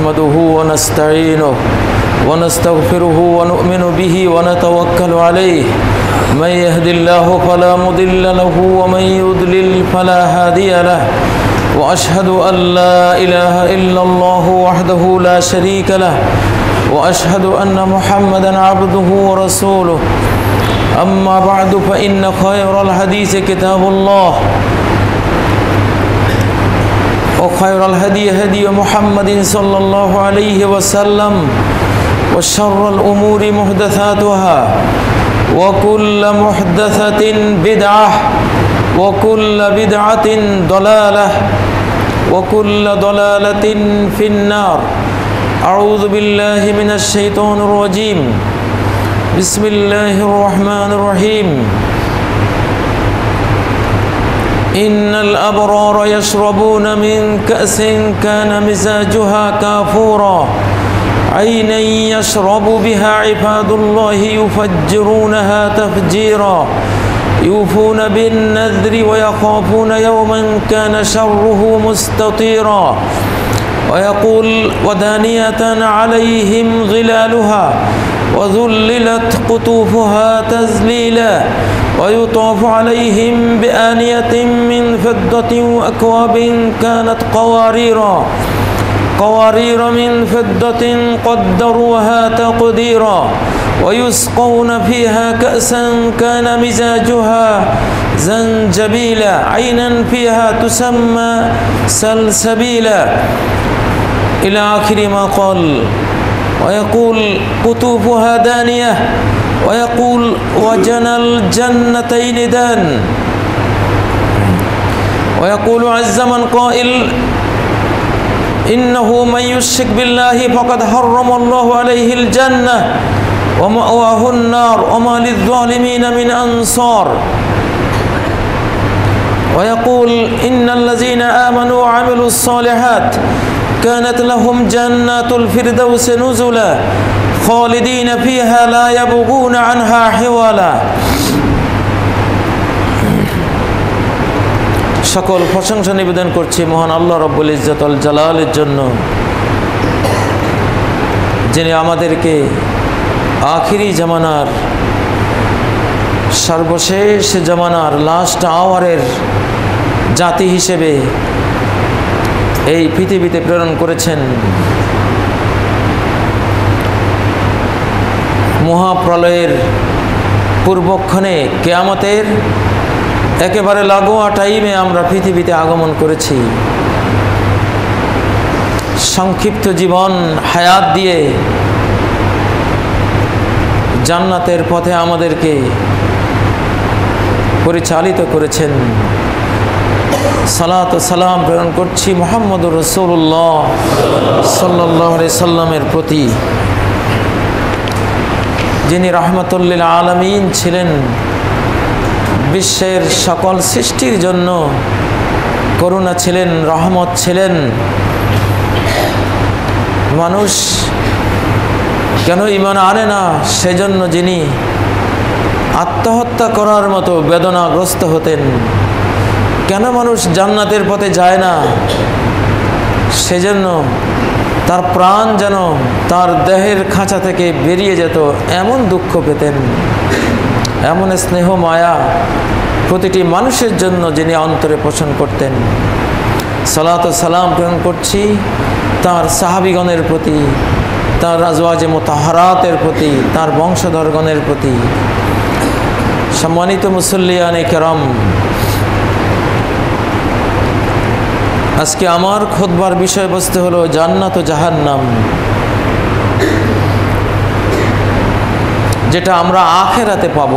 نحمده ونستعينه ونستغفره ونؤمن به ونتوكل عليه من يهد الله فلا مضل له ومن يضلل فلا هادي له وأشهد أن لا إله إلا الله وحده لا شريك له وأشهد أن محمدا عبده ورسوله أما بعد فإن خير الحديث كتاب الله وخير الهدي هدي محمد صلى الله عليه وسلم وشر الأمور محدثاتها وكل محدثة بدعة وكل بدعة ضلالة وكل ضلالة في النار أعوذ بالله من الشيطان الرجيم بسم الله الرحمن الرحيم إن الأبرار يشربون من كأس كان مزاجها كافورا عينا يشرب بها عباد الله يفجرونها تفجيرا يوفون بالنذر ويخافون يوما كان شره مستطيرا ويقول ودانية عليهم ظلالها وذللت قطوفها تذليلا ويطاف عليهم بآنية من فضة وأكواب كانت قوارير من فضة قدروها تقديرا ويسقون فيها كأسا كان مزاجها زنجبيلا عينا فيها تسمى سلسبيلا إلى آخر ما قال ويقول قطوفها دانية ويقول وجنى الجنتين دان ويقول عز من قائل إنه من يشرك بالله فقد حرم الله عليه الجنة ومأواه النار وما للظالمين من أنصار ويقول إن الذين آمنوا وعملوا الصالحات كانت لهم جنات الفردوس نزلا خالدين فيها لا يبغون عنها حوالا সকল প্রশংসা নিবেদন করছি মহান আল্লাহ রব্বুল ইজ্জত আল জালালের জন্য, যিনি আমাদেরকে আখিরি জামানার সর্বশেষ জামানার লাস্ট আওয়ারের জাতি হিসেবে এই পৃথিবীতে প্রেরণ করেছেন। মহাপ্রলয়ের পূর্বক্ষণে কিয়ামতের একেবারে লাগোয়া টাইমে আমরা পৃথিবীতে আগমন করেছি। সংক্ষিপ্ত জীবন হায়াত দিয়ে জান্নাতের পথে আমাদেরকে পরিচালিত করেছেন। সালাত ও সালাম প্রেরণ করছি মুহাম্মদুর রাসূলুল্লাহ সাল্লাল্লাহু আলাইহি সাল্লামের প্রতি, যিনি রাহমাতুল আলামিন ছিলেন। বিশ্বের সকল সৃষ্টির জন্য করুণা ছিলেন, রহমত ছিলেন। মানুষ কেন ঈমান আনে না, সেজন্য যিনি আত্মহত্যা করার মতো বেদনাগ্রস্ত হতেন। কেন মানুষ জান্নাতের পথে যায় না, সেজন্য তার প্রাণ যেন তার দেহের খাঁচা থেকে বেরিয়ে যেত, এমন দুঃখ পেতেন। এমন স্নেহ মায়া প্রতিটি মানুষের জন্য যিনি অন্তরে পোষণ করতেন। সালাত ও সালাম প্রেরণ করছি তার সাহাবীগণের প্রতি, তার আজওয়াজে মুতাহহারাতের প্রতি, তার বংশধরগণের প্রতি। সম্মানিত মুসল্লিয়ানে কেরাম, আজকে আমার খুতবার বিষয়বস্তু হলো জান্নাত ও জাহান্নাম, যেটা আমরা আখিরাতে পাব।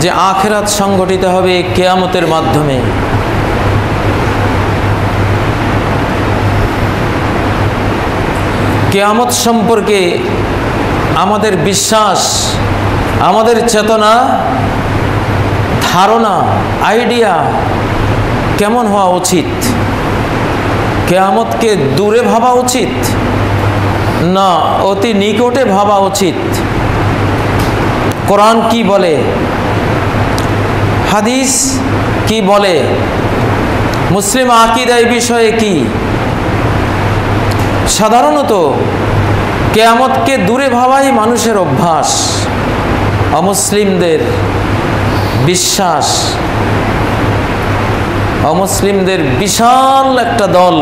যে আখিরাত সংগঠিত হবে কিয়ামতের মাধ্যমে। কিয়ামত সম্পর্কে আমাদের বিশ্বাস, আমাদের চেতনা, ধারণা, আইডিয়া কেমন হওয়া উচিত? কিয়ামতকে দূরে ভাবা উচিত না অতি নিকটে ভাবা উচিত? কোরআন কি বলে, হাদিস কি বলে, মুসলিম আকীদা এই বিষয়ে কি? সাধারণত কিয়ামতকে দূরে ভাবাই মানুষের অভ্যাস। অমুসলিমদের বিশ্বাস, অমুসলিমদের বিশাল একটা দল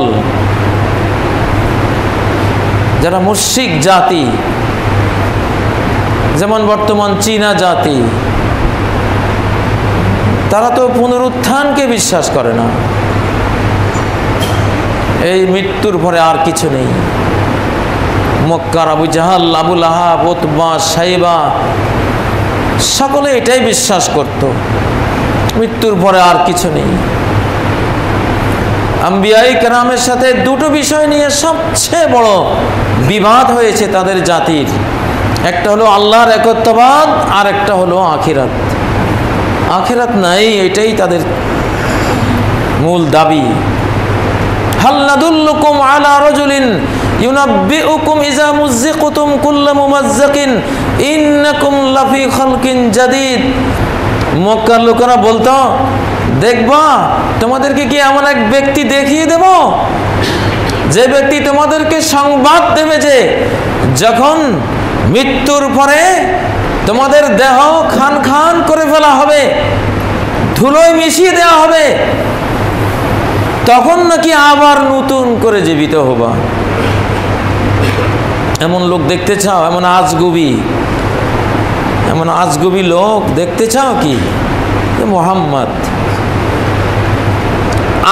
যারা মুশরিক জাতি, যেমন বর্তমান চীনা জাতি, তারা তো পুনরুত্থানকে বিশ্বাস করে না। এই মৃত্যুর পরে আর কিছু নেই। মক্কার আবু জাহাল, আবু লাহাব, উতবা, সাইবা সকলে এটাই বিশ্বাস করত, মৃত্যুর পরে আর কিছু নেই। আম্বিয়াই কেরামের সাথে দুটো বিষয় নিয়ে সবচেয়ে বড় বিবাদ হয়েছে তাদের জাতির। একটা হলো আল্লাহর একত্ববাদ, আর একটা হলো আখিরাত। আখিরাত নাই, এটাই তাদের মূল দাবি। হাল নাদুল্লুকুম আলা রাজুলিন ইউনাব্বিউকুম ইযা মুযিকতুম কুল্লা মুমাজ্জাকিন ইন্নাকুম লাফি খালকিন জাদীদ। মক্কার লোকেরা বলতো, দেখবা তোমাদেরকে কি এমন এক ব্যক্তি দেখিয়ে দেব যে ব্যক্তি তোমাদেরকে সংবাদ দেবে যে যখন মৃত্যুর পরে তোমাদের দেহ খান খান করে ফেলা হবে, ধুলোয় মিশিয়ে দেওয়া হবে, তখন নাকি আবার নতুন করে জীবিত হবা। এমন লোক দেখতে চাও? এমন আজগুবি লোক দেখতে চাও কি? মুহাম্মদ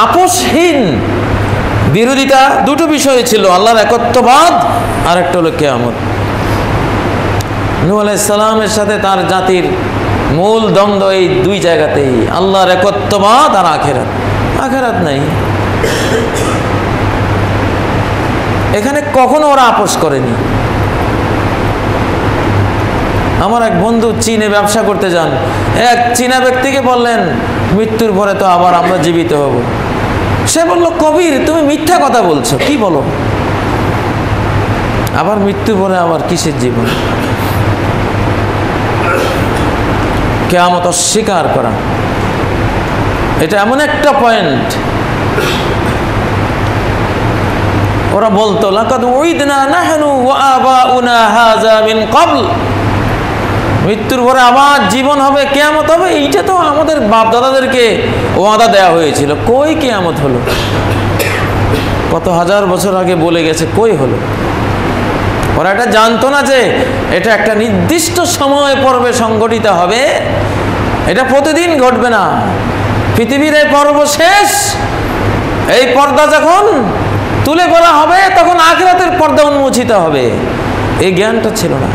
আপোষহীন বিরোধিতা দুটো বিষয় ছিল, আল্লাহর একত্ববাদ আর একটা হলো কিয়ামত। নূহ আলাইহিস সালামের সাথে তার জাতির মূল দ্বন্দ্ব এই দুই জায়গাতেই, আল্লাহর একত্ববাদ আর আখিরাত। আখিরাত নাই, এখানে কখনো ওরা আপোষ করেনি। আমার এক বন্ধু চীনে ব্যবসা করতে যান, এক চীনা ব্যক্তিকে বললেন মৃত্যুর পরে তো আবার আমরা জীবিত হব। সে বলল, কবির তুমি মিথ্যা কথা বলছো, কি বলো? আবার মৃত্যুর পরে আবার কিসের জীবন? কিয়ামত অস্বীকার করা, এটা এমন একটা পয়েন্ট। ওরা বলতো লাকাদ উইদনা নাহনু ওয়া আবাউনা হাযা মিন ক্বাবল, মৃত্যুর পরে আবার জীবন হবে, কিয়ামত হবে, এইটা তো আমাদের বাপ দাদাদেরকে ওয়াদা দেওয়া হয়েছিল। কই কিয়ামত হলো? কত হাজার বছর আগে বলে গেছে, কই হলো? ওরা এটা জানতো না যে এটা একটা নির্দিষ্ট সময় পর্বে সংঘটিত হবে, এটা প্রতিদিন ঘটবে না। পৃথিবীর এই পর্ব শেষ, এই পর্দা যখন তুলে ফেলা হবে তখন আখিরাতের পর্দা উন্মোচিত হবে। এই জ্ঞানটা ছিল না।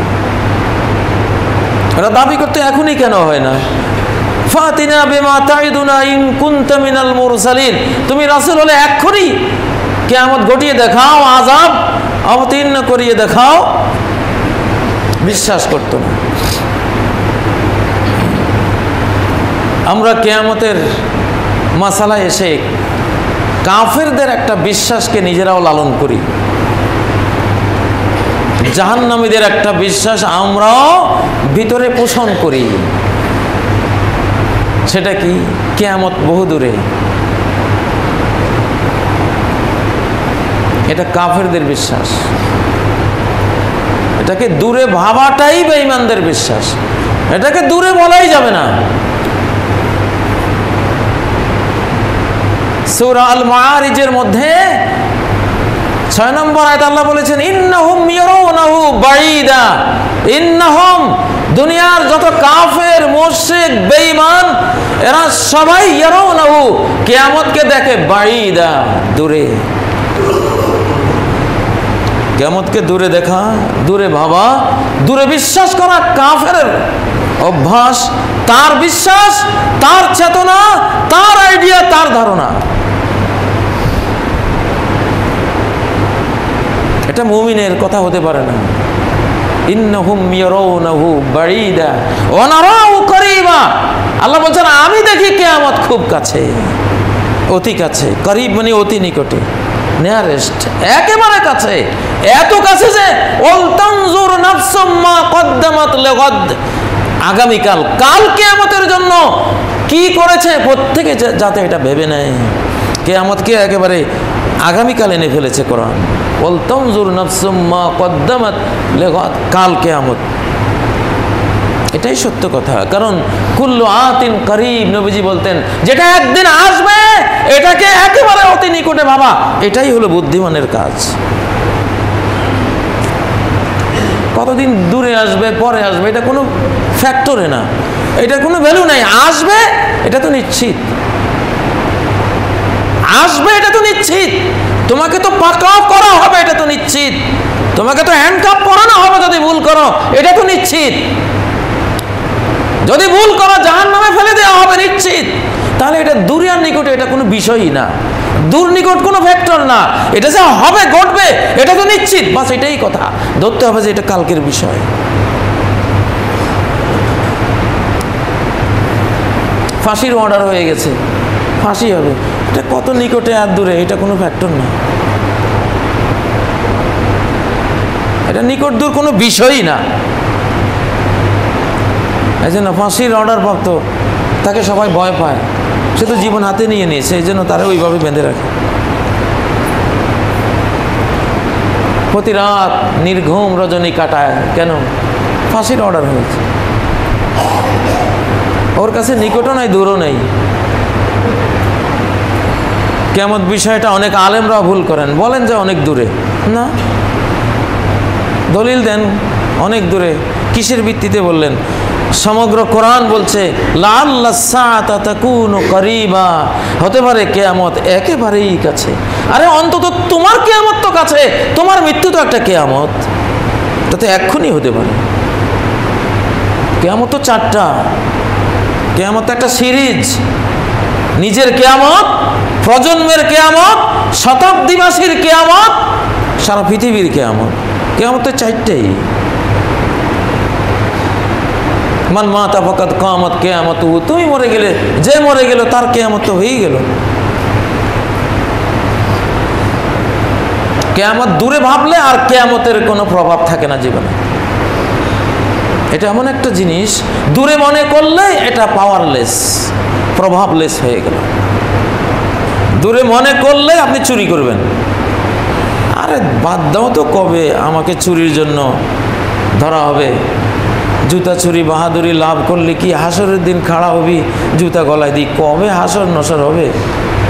ওরা দাবি করতে এখনই কেন হয় না? ফাতিনা বিমা তাইদুনা ইন কুনতা মিনাল মুরসালিন, তুমি রাসূল হলে এক্ষুনি কিয়ামত ঘটিয়ে দেখাও, আযাব অবতীর্ণ করিয়ে দেখাও। বিশ্বাস করত না। আমরা কিয়ামতের মাসালায় এসে কাফেরদের একটা বিশ্বাসকে নিজেরাও লালন করি, জাহান্নামীদের একটা বিশ্বাস আমরাও ভিতরে পোষণ করি। সেটা কি? কিয়ামত বহু দূরে, এটা কাফেরদের বিশ্বাস। এটাকে দূরে ভাবাটাই বেঈমানদের বিশ্বাস, এটাকে দূরে বলাই যাবে না। সূরা আল মাআরিজের মধ্যে 6 নম্বর আয়াতে আল্লাহ বলেছেন ইন্নাহুম ইয়ারাউনাহু বাঈদা, ইন্নাহুম, দুনিয়ার যত কাফের, মুশরিক, বেঈমান, এরা সবাই ইয়ারাউনাহু, কিয়ামতকে দেখে, বাঈদা, দূরে। কিয়ামতকে দূরে দেখা, দূরে ভাবা, দূরে বিশ্বাস করা কাফের অভ্যাস, তার বিশ্বাস, তার চেতনা, তার আইডিয়া, তার ধারণা। এটা মুমিনের কথা হতে পারে না। ইন্নাহুম ইয়ারাউনাহু বাঈদা ওয়া নারাহু করিবা, আল্লাহ বলছেন আমি দেখি কিয়ামত খুব কাছে, অতি কাছে। করিব মানে অতি নিকটে, নিয়ারেস্ট, একেবারে কাছে, এত কাছে যে ওয়াল তানজুর নাফসুম মা কদ্দামাত লিগাদ, আগামীকাল, কাল কিয়ামতের জন্য কি করেছে প্রত্যেকে যাতে এটা ভেবে নেয়। কিয়ামতকে একেবারে আগামীকাল এনে ফেলেছে কোরআন। ওয়াল তানজুর নাফসুম মা কদ্দামাত লিগাদ, কাল কিয়ামত। এটাই সত্য কথা। কারণ কুল্লু আতিন করিব, নবীজি বলতেন যেটা একদিন আসবে এটাকে একেবারে অতি নিকটে ভাবা, এটাই হলো বুদ্ধিমানের কাজ। কতদিন দূরে আসবে, পরে আসবে, এটা কোনো ফ্যাক্টরে না, এটা কোনো ভ্যালু নাই। আসবে এটা তো নিশ্চিত, আসবে এটা তো নিশ্চিত। তোমাকে তো পাকড়াও করা হবে, এটা তো নিশ্চিত। তোমাকে তো হ্যান্ডকাপ পরানো হবে যদি ভুল করো, এটা তো নিশ্চিত। যদি ভুল করো জাহান্নামে ফেলে দেওয়া হবে, নিশ্চিত। তাহলে এটা দূরে আর নিকটে এটা কোনো বিষয়ই না, দূর নিকট কোনো ফ্যাক্টর না। এটা যে হবে, ঘটবে, এটা তো নিশ্চিত। বাস এটাই কথা ধরতে হবে যে এটা কালকের বিষয়। ফাঁসির অর্ডার হয়ে গেছে, ফাঁসি হবে, এটা কত নিকটে আর দূরে এটা কোনো ফ্যাক্টর না, এটা নিকট দূর কোনো বিষয়ই না। এই জন্য ফাঁসির অর্ডার প্রাপ্ত তাকে সবাই ভয় পায়, সে তো জীবন হাতে নিয়ে নিয়েছে, এই জন্য তারা ওইভাবে বেঁধে রাখে। প্রতি রাত নির্ঘুম রজনী কাটায়, কেন? ফাঁসির অর্ডার হয়েছে। ওর কাছে নিকটও নাই, দূরও নেই। কিয়ামত বিষয়টা অনেক আলেমরা ভুল করেন, বলেন যে অনেক দূরে। না, দলিল দেন অনেক দূরে। কিসের ভিত্তিতে বললেন? সমগ্র কোরআন বলছে লাআল্লাস সাআতা তাকুনু করিবা, হতে পারে কিয়ামত একেবারেই কাছে। আরে অন্তত তোমার কিয়ামত তো কাছে, তোমার মৃত্যু তো একটা কিয়ামত, এটা তো এক্ষুনি হতে পারে। কিয়ামত তো চারটা, কিয়ামত একটা সিরিজ। নিজের কিয়ামত, প্রজন্মের কিয়ামত, শতাব্দীবাসীর কিয়ামত, সারা পৃথিবীর কিয়ামত। কিয়ামত তো চারটেই। মান মাতা ফাকাদ কিয়ামত কিয়ামত, তুমি মরে গেলে, যে মরে গেল তার কিয়ামত তো হয়েই গেল। কিয়ামত দূরে ভাবলে আর কিয়ামতের কোনো প্রভাব থাকে না জীবনে। এটা এমন একটা জিনিস, দূরে মনে করলে এটা পাওয়ারলেস, প্রভাবলেস হয়ে গেল। দূরে মনে করলে আপনি চুরি করবেন, আরে বাদ দাও তো, কবে আমাকে চুরির জন্য ধরা হবে? জুতা চুরি বাহাদুরি লাভ করলে কি হাসরের দিন খাড়া হবি জুতা গলায় দিই? কবে হাসর নসর হবে?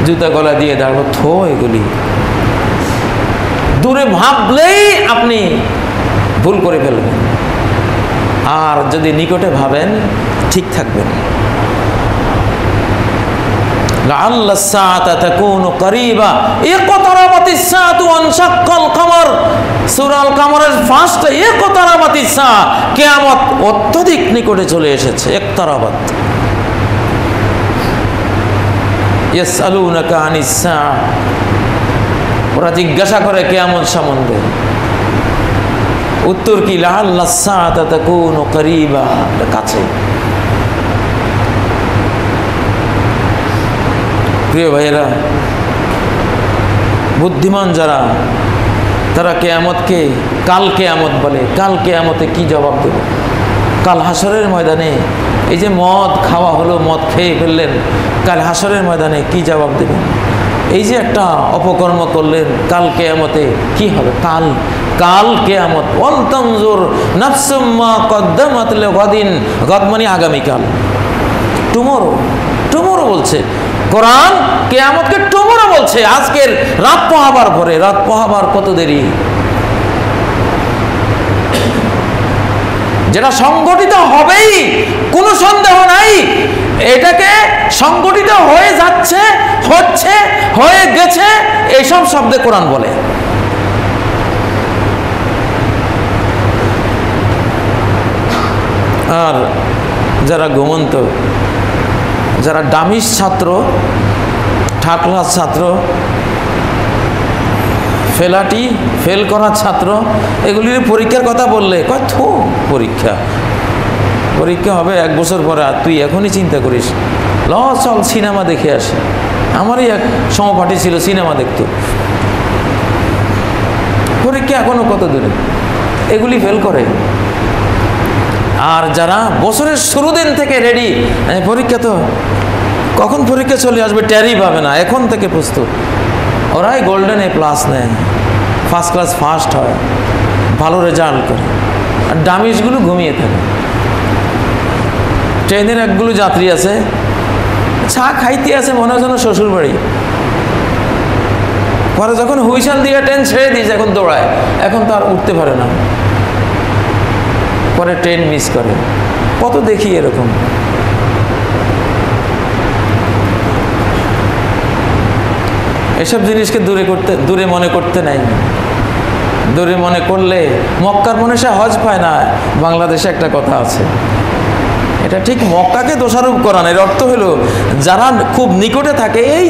জুতা গলায় দিয়ে দাঁড়াবো? থো এগুলি। দূরে ভাবলেই আপনি ভুল করে ফেলবেন, আর যদি নিকটে ভাবেন ঠিক থাকবেন। লাআল্লাস সাআতা তাকুনু করিবা, ইকতারাবাতিস সাআতু ওয়ানশাক্কাল কমর। সূরা আল কমরের ফার্স্ট ইকতারাবাতিস সাআ, কিয়ামত অত্যধিক নিকটে চলে এসেছে। ইকতারাবাত। ইয়াসআলুনাকা আনিস সাআ, ওরা জিজ্ঞাসা করে কিয়ামত সম্বন্ধে, উত্তর কি? লাআল্লাস সাআতা তাকুনু করিবা, কাছে। প্রিয় ভাইয়েরা, বুদ্ধিমান যারা, তারা কিয়ামতকে কাল কিয়ামত বলে। কাল কিয়ামতে কি জবাব দেবে? কাল হাসরের ময়দানে এই যে মদ খাওয়া হলো, মদ খেয়ে ফেললেন, কাল হাসরের ময়দানে কি জবাব দেবেন? এই যে একটা অপকর্ম করলেন, কাল কিয়ামতে কি হবে? কাল কিয়ামত। ওয়াল তানজুর নাফসুম মা কদ্দামাত লিগাদিন, গাদ মানে আগামীকাল, টুমরো বলছে কোরআন। কিয়ামতকে টুমরো বলছে, আজকের রাত পোহাবার পরে। রাত পোহাবার কত দেরি? যেটা সংগঠিত হবেই, কোনো সন্দেহ নাই। এটাকে সংগঠিত হয়ে যাচ্ছে, হচ্ছে, হয়ে গেছে, এইসব শব্দে কোরআন বলে। আর যারা ঘুমন্ত, যারা ডামিস ছাত্র, থার্ড ক্লাস ছাত্র, ফেল করা ছাত্র, এগুলির পরীক্ষার কথা বললে কয় থো, পরীক্ষা হবে 1 বছর পরে, আর তুই এখনই চিন্তা করিস, চল সিনেমা দেখে আসি। আমারই এক সহপাঠী ছিল, সিনেমা দেখতো। পরীক্ষা এখনো কত দূরে, এগুলি ফেল করে। আর যারা বছরের শুরু দিন থেকে রেডি, পরীক্ষা তো কখন পরীক্ষা চলে আসবে টেরই পাবে না, এখন থেকে প্রস্তুত। ওরাই গোল্ডেন এ প্লাস নেয়, ফার্স্ট ক্লাস ফার্স্ট হয়, ভালো রেজাল্ট করে, আর ডামিজগুলো ঘুমিয়ে থাকে। ট্রেনের একগুলো যাত্রী আছে, চা খাইতে আছে মনে হয় যেন শ্বশুর বাড়ি, পরে যখন হুইসেল দিয়ে ট্রেন ছেড়ে দিয়েছে এখন দৌড়ায়, এখন তো আর উঠতে পারে না, পরে ট্রেন মিস করে। কত দেখি এরকম। এসব জিনিসকে দূরে মনে করতে নাই। দূরে মনে করলে মক্কার মানুষে হজ পায় না। বাংলাদেশে একটা কথা আছে, এটা ঠিক মক্কাকে দোষারোপ করান। এর অর্থ হলো যারা খুব নিকটে থাকে, এই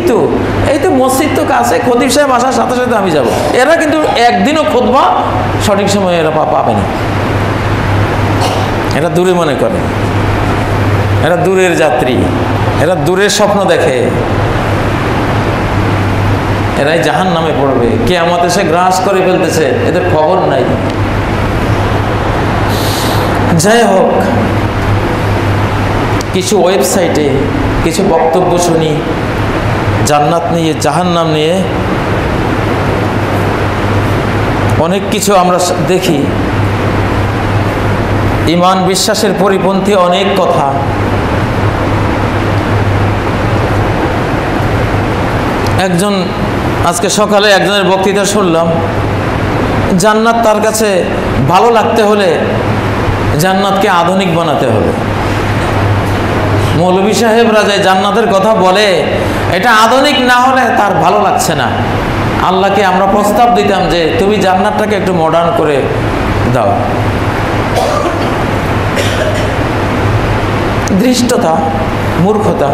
তো মসজিদ তো কাছে, খতিব সাহেব আসার সাথে সাথে আমি যাব, এরা কিন্তু একদিনও খুতবা সঠিক সময়ে এরা পাবে না। এরা দূরে মনে করে, এরা দূরের যাত্রী, এরা দূরের স্বপ্ন দেখে, এরাই জাহান্নামে পড়বে, কিয়ামত এসে গ্রাস করে ফেলতেছে, এদের খবর নাই। যাই হোক, কিছু ওয়েবসাইটে কিছু বক্তব্য শুনি জান্নাত নিয়ে, জাহান্নাম নিয়ে, অনেক কিছু আমরা দেখি, ঈমান বিশ্বাসের পরিপন্থী অনেক কথা। আজকে সকালে একজনের বক্তৃতা শুনলাম, জান্নাত তার কাছে ভালো লাগতে হলে জান্নাতকে আধুনিক বানাতে হবে। মৌলভী সাহেবরা যে জান্নাতের কথা বলে, এটা আধুনিক না হলে তার ভালো লাগছে না। আল্লাহকে আমরা প্রস্তাব দিতাম যে তুমি জান্নাতটাকে একটু মডার্ন করে দাও। ধৃষ্টতা, মূর্খতা।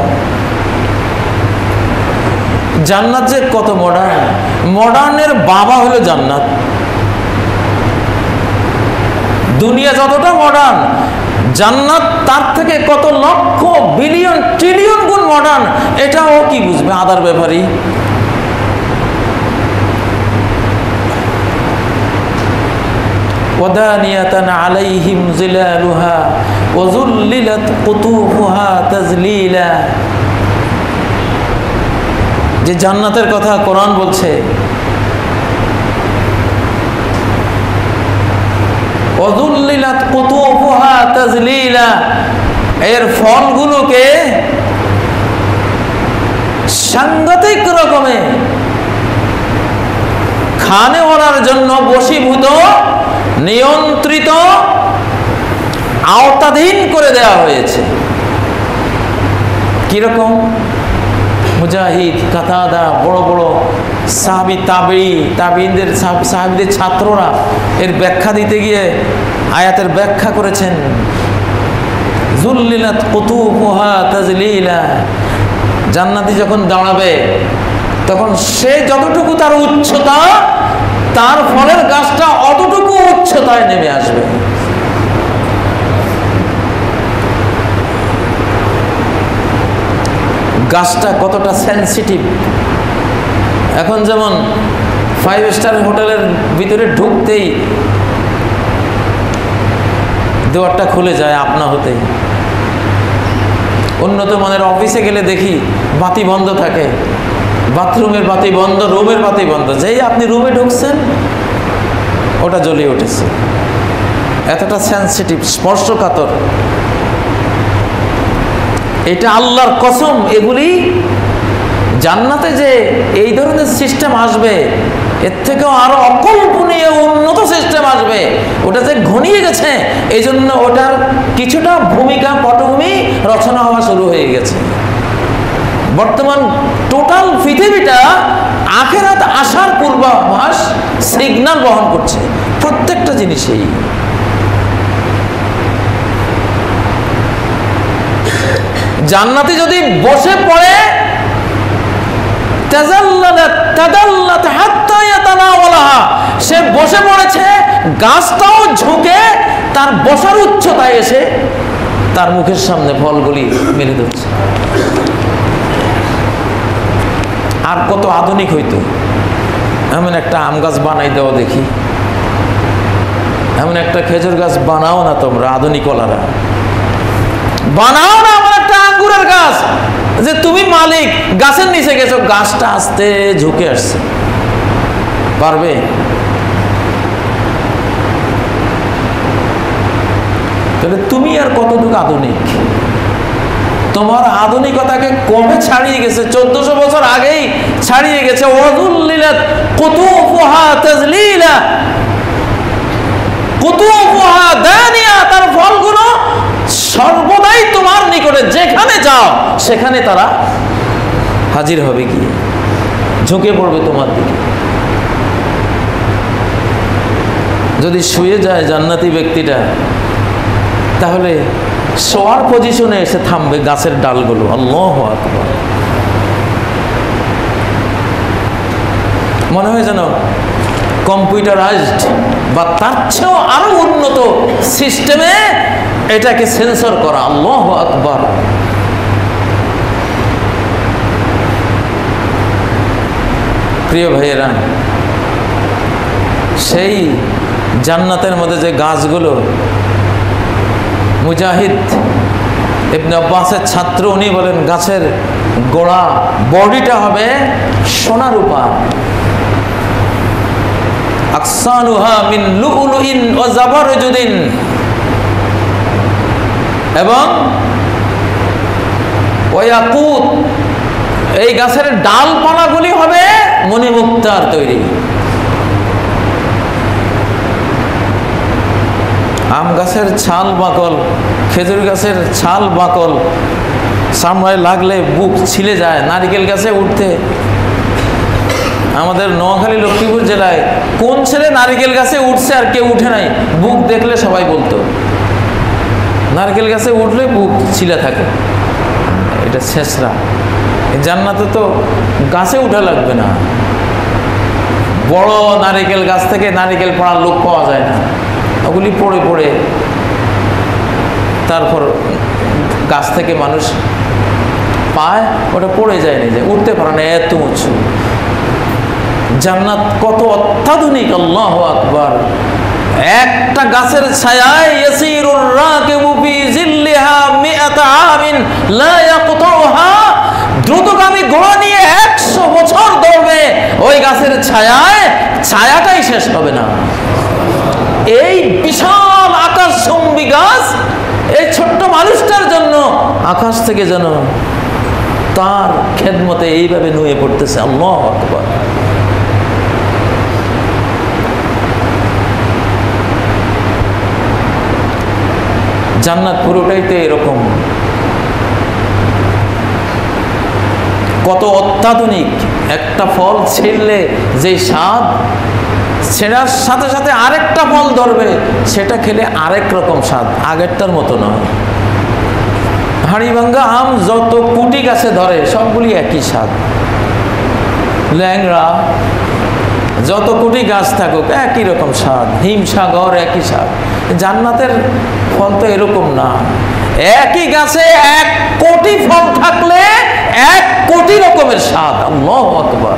জান্নাত যে কত মডার্ন, মডার্নের বাবা হলো জান্নাত। দুনিয়া যতটা মডার্ন, জান্নাত তার থেকে কত লক্ষ বিলিয়ন ট্রিলিয়ন গুণ মডার্ন। এটাও কি বুঝবে আদার ব্যাপারী? ওয়াদানিয়াতান আলাইহিম জিলালুহা ওয়া যুল্লিলাত কুতুফুহা তাজলিলা। যে জান্নাতের কথা কোরআন বলছে, ওয়া যুল্লিলাত কুতুফুহা তাজলিলা, এর ফলগুলোকে সাংঘাতিক রকমে খানে ওড়ার জন্য বশীভূত, নিয়ন্ত্রিত, আওতাধীন করে দেওয়া হয়েছে। কিরকম? মুজাহিদ, কাতাদা, বড় বড় সাহাবী, তাবিঈনদের, সাহাবীদের ছাত্ররা এর ব্যাখ্যা দিতে গিয়ে আয়াতের ব্যাখ্যা করেছেন, যুল্লিলাত কুতুফুহা তাজলিলা। জান্নাতি যখন দাঁড়াবে তখন সে যতটুকু তার উচ্চতা, তার ফলের গাছটা অতটুকু উচ্চতায় নেমে আসবে। গাছটা কতটা সেন্সিটিভ। এখন যেমন 5 স্টার হোটেলের ভিতরে ঢুকতেই দুয়ারটা খুলে যায় আপনা হতেই। উন্নত মানের অফিসে গেলে দেখি বাতি বন্ধ থাকে, বাথরুমের বাতি বন্ধ, রুমের বাতি বন্ধ, যেই আপনি রুমে ঢুকছেন ওটা জ্বলিয়ে উঠেছে। এতটা সেন্সিটিভ, স্পর্শকাতর। এটা আল্লাহর কসম। এগুলি জান্নাতে যে এই ধরনের সিস্টেম আসবে, এর থেকেও আরো অকল্পনীয় উন্নত সিস্টেম আসবে। ওটা যে ঘনিয়ে গেছে, এই জন্য ওটার কিছুটা ভূমিকা, পটভূমি রচনা হওয়া শুরু হয়ে গেছে। বর্তমান টোটাল পৃথিবীটা আখিরাত আসার পূর্বাভাস, সিগন্যাল বহন করছে প্রত্যেকটা জিনিসেই। জান্নাতি যদি বসে পড়ে, সে বসে পড়েছে, গাছটাও ঝুঁকে তার বসার উচ্চতায় এসে তার মুখের সামনে ফলগুলি মেলে ধরছে। আর কত আধুনিক হইতো, এমন একটা আম গাছ বানাই দাও দেখি, এমন একটা খেজুর গাছ বানাও না তোমরা আধুনিকওয়ালারা, বানাও না এমন একটা আঙ্গুরের গাছ যে তুমি মালিক, গাছের নিচে গেছো, গাছটা আস্তে ঝুঁকে আসছে। পারবে? তাহলে তুমি আর কতটুকু আধুনিক? তোমার আধুনিকতাকে কবে ছাড়িয়ে গেছে? 1400 বছর আগেই ছাড়িয়ে গেছে। ওয়াদুল্লিলাত কুতুফুহা তাজলিলা, কুতুফুহা দানিয়া, তার ফলগুলো সর্বদাই তোমার নিকটে, যেখানে যাও সেখানে তারা হাজির হবে, গিয়ে ঝুঁকে পড়বে তোমার দিকে। যদি শুয়ে যায় জান্নাতি ব্যক্তিটা, তাহলে শোয়ার পজিশনে এসে থামবে গাছের ডালগুলো। আল্লাহু আকবার। মনে হয় যেন কম্পিউটারাইজড বা তার চেয়েও আরো উন্নত সিস্টেমে এটাকে সেন্সর করা। আল্লাহু আকবার। প্রিয় ভাইয়েরা, সেই জান্নাতের মধ্যে যে গাছগুলো, মুজাহিদ ইবনে আব্বাসের ছাত্র, উনি বলেন গাছের গোড়া, বডিটা হবে সোনা রূপা। আকসানুহা মিন লুউলুইন ওয়া জাবারজুদিন, এবং ওয়াকুত, এই গাছের ডালপালাগুলি হবে মণিমুক্তার তৈরি। আম গাছের ছাল বাকল, খেজুর গাছের ছাল বাকল চামড়ায় লাগলে বুক ছিলে যায়। নারিকেল গাছে উঠতে, আমাদের নোয়াখালী লক্ষ্মীপুর জেলায় কোন ছেলে নারিকেল গাছে উঠছে আর কেউ উঠে নাই, বুক দেখলে সবাই বলতো। নারকেল গাছে উঠলে বুক ছিলে থাকে, এটা শেষরা। জান্নাতে তো গাছে উঠা লাগবে না, বড় নারিকেল গাছ থেকে নারিকেল পড়ার লোক পাওয়া যায় না, ওগুলি পড়ে পড়ে তারপর গাছ থেকে মানুষ পায়, ওটা পড়ে যায় নিজে, উঠতে পারে না, এত উঁচু। জান্নাত কত অত্যাধুনিক! আল্লাহু আকবার। একটা গাছের ছায়ায় ইয়াসিরুর রাকিবু ফি জিল্লিহা মিআতা আমিন লা ইয়াকতাউহা, দ্রুতগামী ঘোড়া নিয়ে 100 বছর দৌড়বে ওই গাছের ছায়ায়, ছায়াটাই শেষ হবে না। এই বিশাল আকাশচুম্বী গাছ এই ছোট্ট মানুষটার জন্য আকাশ থেকে যেন তার খেদমতে এইভাবে নুয়ে পড়তেছে। আল্লাহু আকবার। জান্নাত পুরোটাই তো এরকম, কত অত্যাধুনিক। একটা ফল ছিঁড়লে যে স্বাদ, ছেঁড়ার সাথে সাথে আরেকটা ফল ধরবে, সেটা খেলে আরেক রকম স্বাদ, আগেরটার মতো নয়। হাড়িভাঙ্গা আম যত কুটি গাছে ধরে সবগুলি একই স্বাদ। ল্যাংড়া যত কুটি গাছ থাকুক একই রকম স্বাদ, হিমসাগর একই স্বাদ। জান্নাতের ফল তো এরকম না, একই গাছে 1 কোটি ফল থাকলে 1 কোটি রকমের স্বাদ। আল্লাহু আকবার।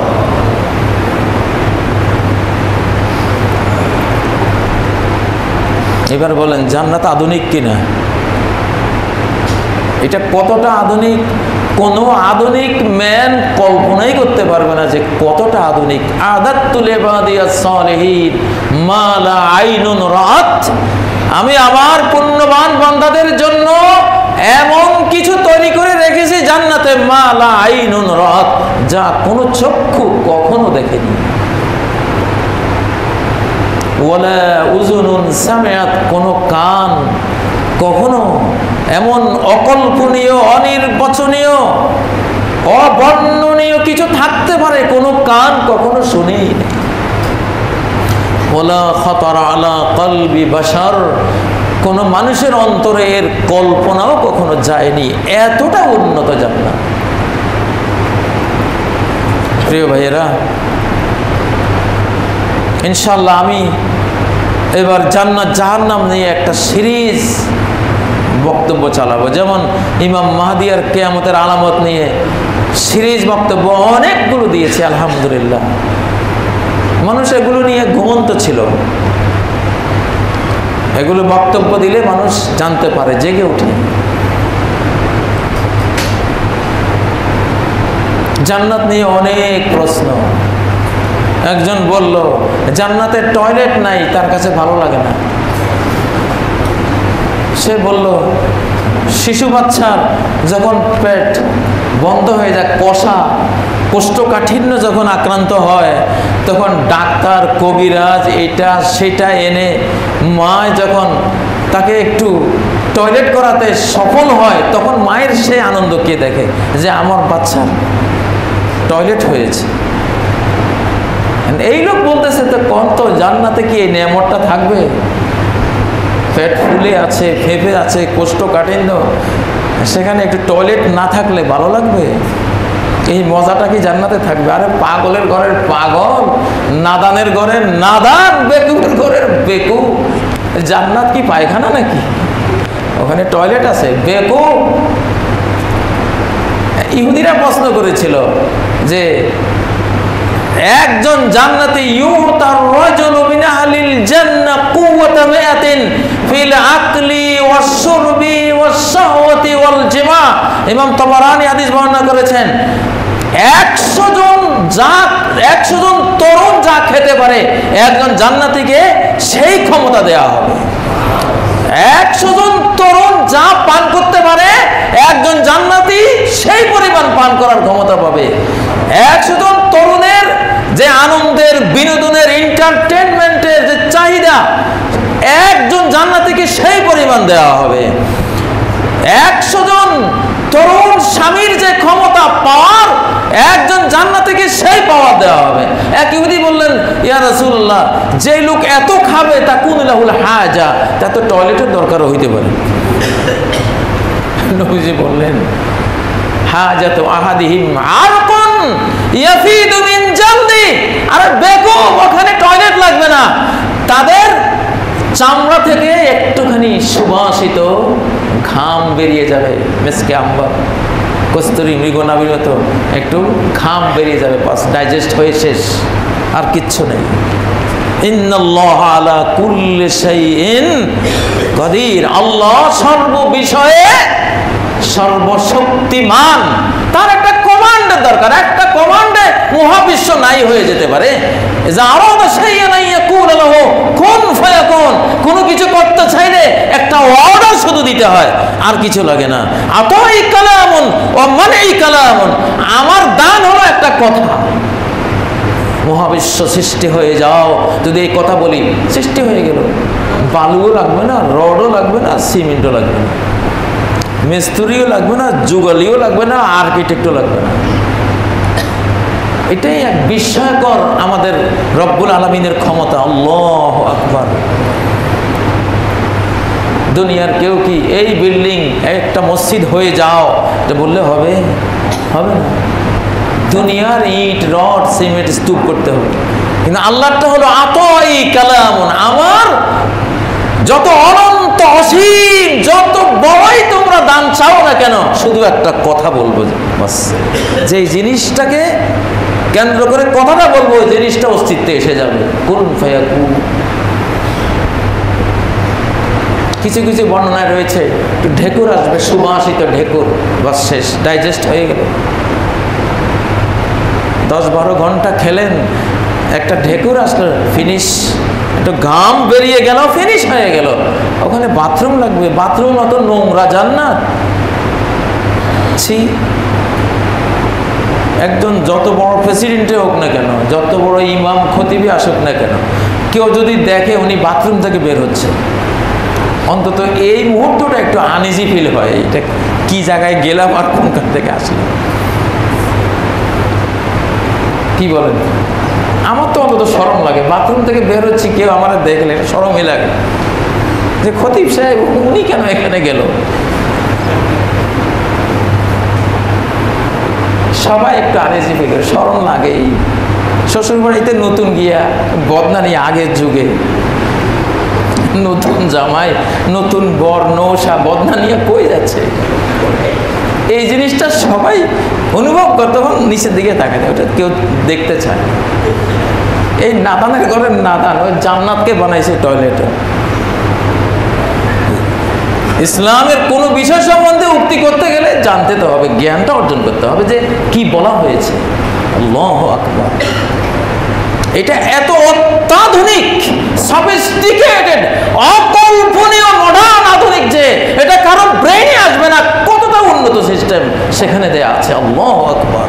এবার বলেন জান্নাত আধুনিক কিনা? এটা কতটা আধুনিক, কোনো আধুনিক ম্যান কল্পনাই করতে পারবে না যে কতটা আধুনিক। আদাতুল ইবাদিয়াস সালিহিন মা লা আইনুন রাআত, আমি আমার পুণ্যবান বান্দাদের জন্য এমন কিছু তৈরি করে রেখেছি জান্নাতে, মা লা আইনুন রাআত, যা কোনো চক্ষু কখনো দেখেনি, ওয়ালা উযুনুন সামিআত, কোনো কান কখনো এমন অকল্পনীয়, অনির্বচনীয়, অবর্ণনীয় কিছু থাকতে পারে কোনো কান কখনো শুনেই নেই। ওয়ালা খাতারা আলা কলবি বাশার, কোনো মানুষের অন্তরে এর কল্পনাও কখনো যায়নি। এতটা উন্নত জান্নাত। প্রিয় ভাইয়েরা, ইনশাআল্লাহ আমি এবার জান্নাত জাহান্নাম নিয়ে একটা সিরিজ বক্তব্য চালাবো। যেমন ইমাম মাহদী আর কিয়ামতের আলামত নিয়ে সিরিজ বক্তব্য অনেকগুলো দিয়েছে, আলহামদুলিল্লাহ। মানুষ এগুলো নিয়ে ঘুমন্ত ছিল, এগুলো বক্তব্য দিলে মানুষ জানতে পারে, জেগে ওঠে। জান্নাত নিয়ে অনেক প্রশ্ন, একজন বলল জান্নাতের টয়লেট নাই, তার কাছে ভালো লাগে না। সে বলল শিশু বাচ্চার যখন পেট বন্ধ হয়ে যায়, কোষ্ঠকাঠিন্য যখন আক্রান্ত হয়, তখন ডাক্তার কবিরাজ এটা সেটা এনে মা যখন তাকে একটু টয়লেট করাতে সফল হয়, তখন মায়ের সেই আনন্দ কে দেখে যে আমার বাচ্চার টয়লেট হয়েছে। এই লোক বলতেছে তো কোন তো জান্নাতে কি এই নেয়ামতটা থাকবে? পেট ফুলে আছে, ফেঁপে আছে, কোষ্ঠকাঠিন্য, সেখানে একটু টয়লেট না থাকলে ভালো লাগবে? এই মজাটা কি জান্নাতে থাকবে? আরে পাগলের ঘরের পাগল, নাদানের ঘরের নাদান, বেকুবের ঘরের বেকুব। জান্নাত কি পায়খানা নাকি? ওখানে টয়লেট আছে? বেকুব। ইহুদিরা প্রশ্ন করেছিল যে একজন জান্নাতি ইউতার রাজুলু মিন আহলিল জান্নাহ কুওয়াতা মিআতিন ফিল আকলি ওয়াশ শুরবি ওয়াশ শাহওয়াতি ওয়াল জিমা। ইমাম তাবারানী হাদিস বর্ণনা করেছেন 100 জন তরুণ যা খেতে পারে একজন জান্নাতীকে সেই ক্ষমতা দেয়া হবে। 100 জন তরুণ যা পান করতে পারে একজন জান্নাতি সেই পরিমাণ পান করার ক্ষমতা পাবে। 100 জন তরুণের যে আনন্দের, বিনোদনের, এন্টারটেইনমেন্টের যে চাহিদা একজন জান্নাতীকে সেই পরিমাণ দেওয়া হবে। 100 জন তরুণ স্বামীর যে ক্ষমতা পাওয়ার একজন জান্নাতীকে সেই পাওয়ার দেওয়া হবে। এক ইহুদি বললেন ইয়া রাসূলুল্লাহ, যে লোক এত খাবে তা কুন লাহুল হাজা, তা তো টয়লেটের দরকারও হইতে পারে। নবীজি বললেন হাজাতু আহাদিহিম আরকুন ইয়াফিদু মিন জালদি। আরে বেকুব, ওখানে টয়লেট লাগবে না, তাদের চামড়া থেকে একটুখানি সুবাসিত ঘাম বেরিয়ে যাবে, মেসকে আম্বা কস্তুরী মৃগনাভির মতো একটু ঘাম বেরিয়ে যাবে, বাস ডাইজেস্ট হয়ে শেষ, আর কিচ্ছু নেই। ইন্নাল্লাহ আলা কুল্লি শাইইন কাদির, আল্লাহ সর্ব বিষয়ে সর্বশক্তিমান। তার একটা কমান্ডের দরকার, একটা কমান্ডে মহাবিশ্ব নাই হয়ে যেতে পারে। কোনো কিছু করতে চাইলে একটা অর্ডার শুধু দিতে হয়, আর কিছু লাগে না। আতাই কালামুন ওয়া মানই কালামুন, আমার দান হলো একটা কথা। মহাবিশ্ব সৃষ্টি হয়ে যাও, যদি এই কথা বলি সৃষ্টি হয়ে গেল। বালুও লাগবে না, রডও লাগবে না, সিমেন্টও লাগবে না, মিস্ত্রিও লাগবে না, যুগালিও লাগবে না, আর্কিটেক্টও লাগবে না। এটাই এক বিস্ময়কর আমাদের রব্বুল আলামিনের ক্ষমতা। আল্লাহু আকবার। দুনিয়ার কেউ কি এই বিল্ডিং একটা মসজিদ হয়ে যাও এটা বললে হবে? হবে না। দুনিয়ার ইট, রড, সিমেন্ট, স্তূপ করতে হবে, কিন্তু আল্লাহটা হলো আতাই কালামুন, আমার যত অনন্ত অসীম, যত বড়ই তোমরা দান চাও না কেন, শুধু একটা কথা বলবো বাস। যে জিনিসটাকে কেন্দ্র করে কথাটা বলবো, ওই জিনিসটা অস্তিত্বে এসে যাবে। কুন ফায়াকুন। কিছু কিছু বর্ণনায় রয়েছে একটু ঢেকুর আসবে, সুবাসিত ঢেকুর, বাস শেষ, ডাইজেস্ট হয়ে গেল। 10-12 ঘন্টা খেলেন, একটা ঢেকুর আসলো, ফিনিশ। একটু ঘাম বেরিয়ে গেল, ফিনিশ হয়ে গেল। ওখানে বাথরুম লাগবে, বাথরুম অত নোংরা জান্নাত। ছি, একজন যত বড় প্রেসিডেন্টে হোক না কেন, যত বড় ইমাম খতিবে আসুক না কেন, কেউ যদি দেখে উনি বাথরুম থেকে বের হচ্ছে, অন্তত এই মুহূর্তটা একটু আনইজি ফিল হয়, এটা কি জায়গায় গেলাম আর কোনখান থেকে আসলাম। কি বলেন? আমার তো অন্তত শরম লাগে, বাথরুম থেকে বের হচ্ছি, কেউ আমার দেখলে শরমই লাগে যে খতিব সাহেব উনি কেন এখানে গেল। সবাই একটু আনইজি ফিল করে, শরম লাগেই। শ্বশুর বাড়িতে নতুন গিয়া বদনানি, আগের যুগে নতুন জামাই, নতুন বর, নৌসা, বদনানিয়া কই যাচ্ছে, এই জিনিসটা সবাই অনুভব করে, তখন নিচের দিকে তাকায়, ওটা কেউ দেখতে চায়। এই নাদানের ঘরের নাদান ওই জান্নাতকে বানাইছে টয়লেটে। ইসলামের কোনো বিষয় সম্বন্ধে উক্তি করতে গেলে জানতে তো হবে, জ্ঞানটা অর্জন করতে হবে যে কি বলা হয়েছে। আল্লাহু আকবার। এটা এত অত্যাধুনিক, সফিস্টিকেটেড, অকল্পনীয়, মডার্ন, আধুনিক যে এটা কারো ব্রেইনে আসবে না, কতটা উন্নত সিস্টেম সেখানে দেয়া আছে। আল্লাহু আকবার।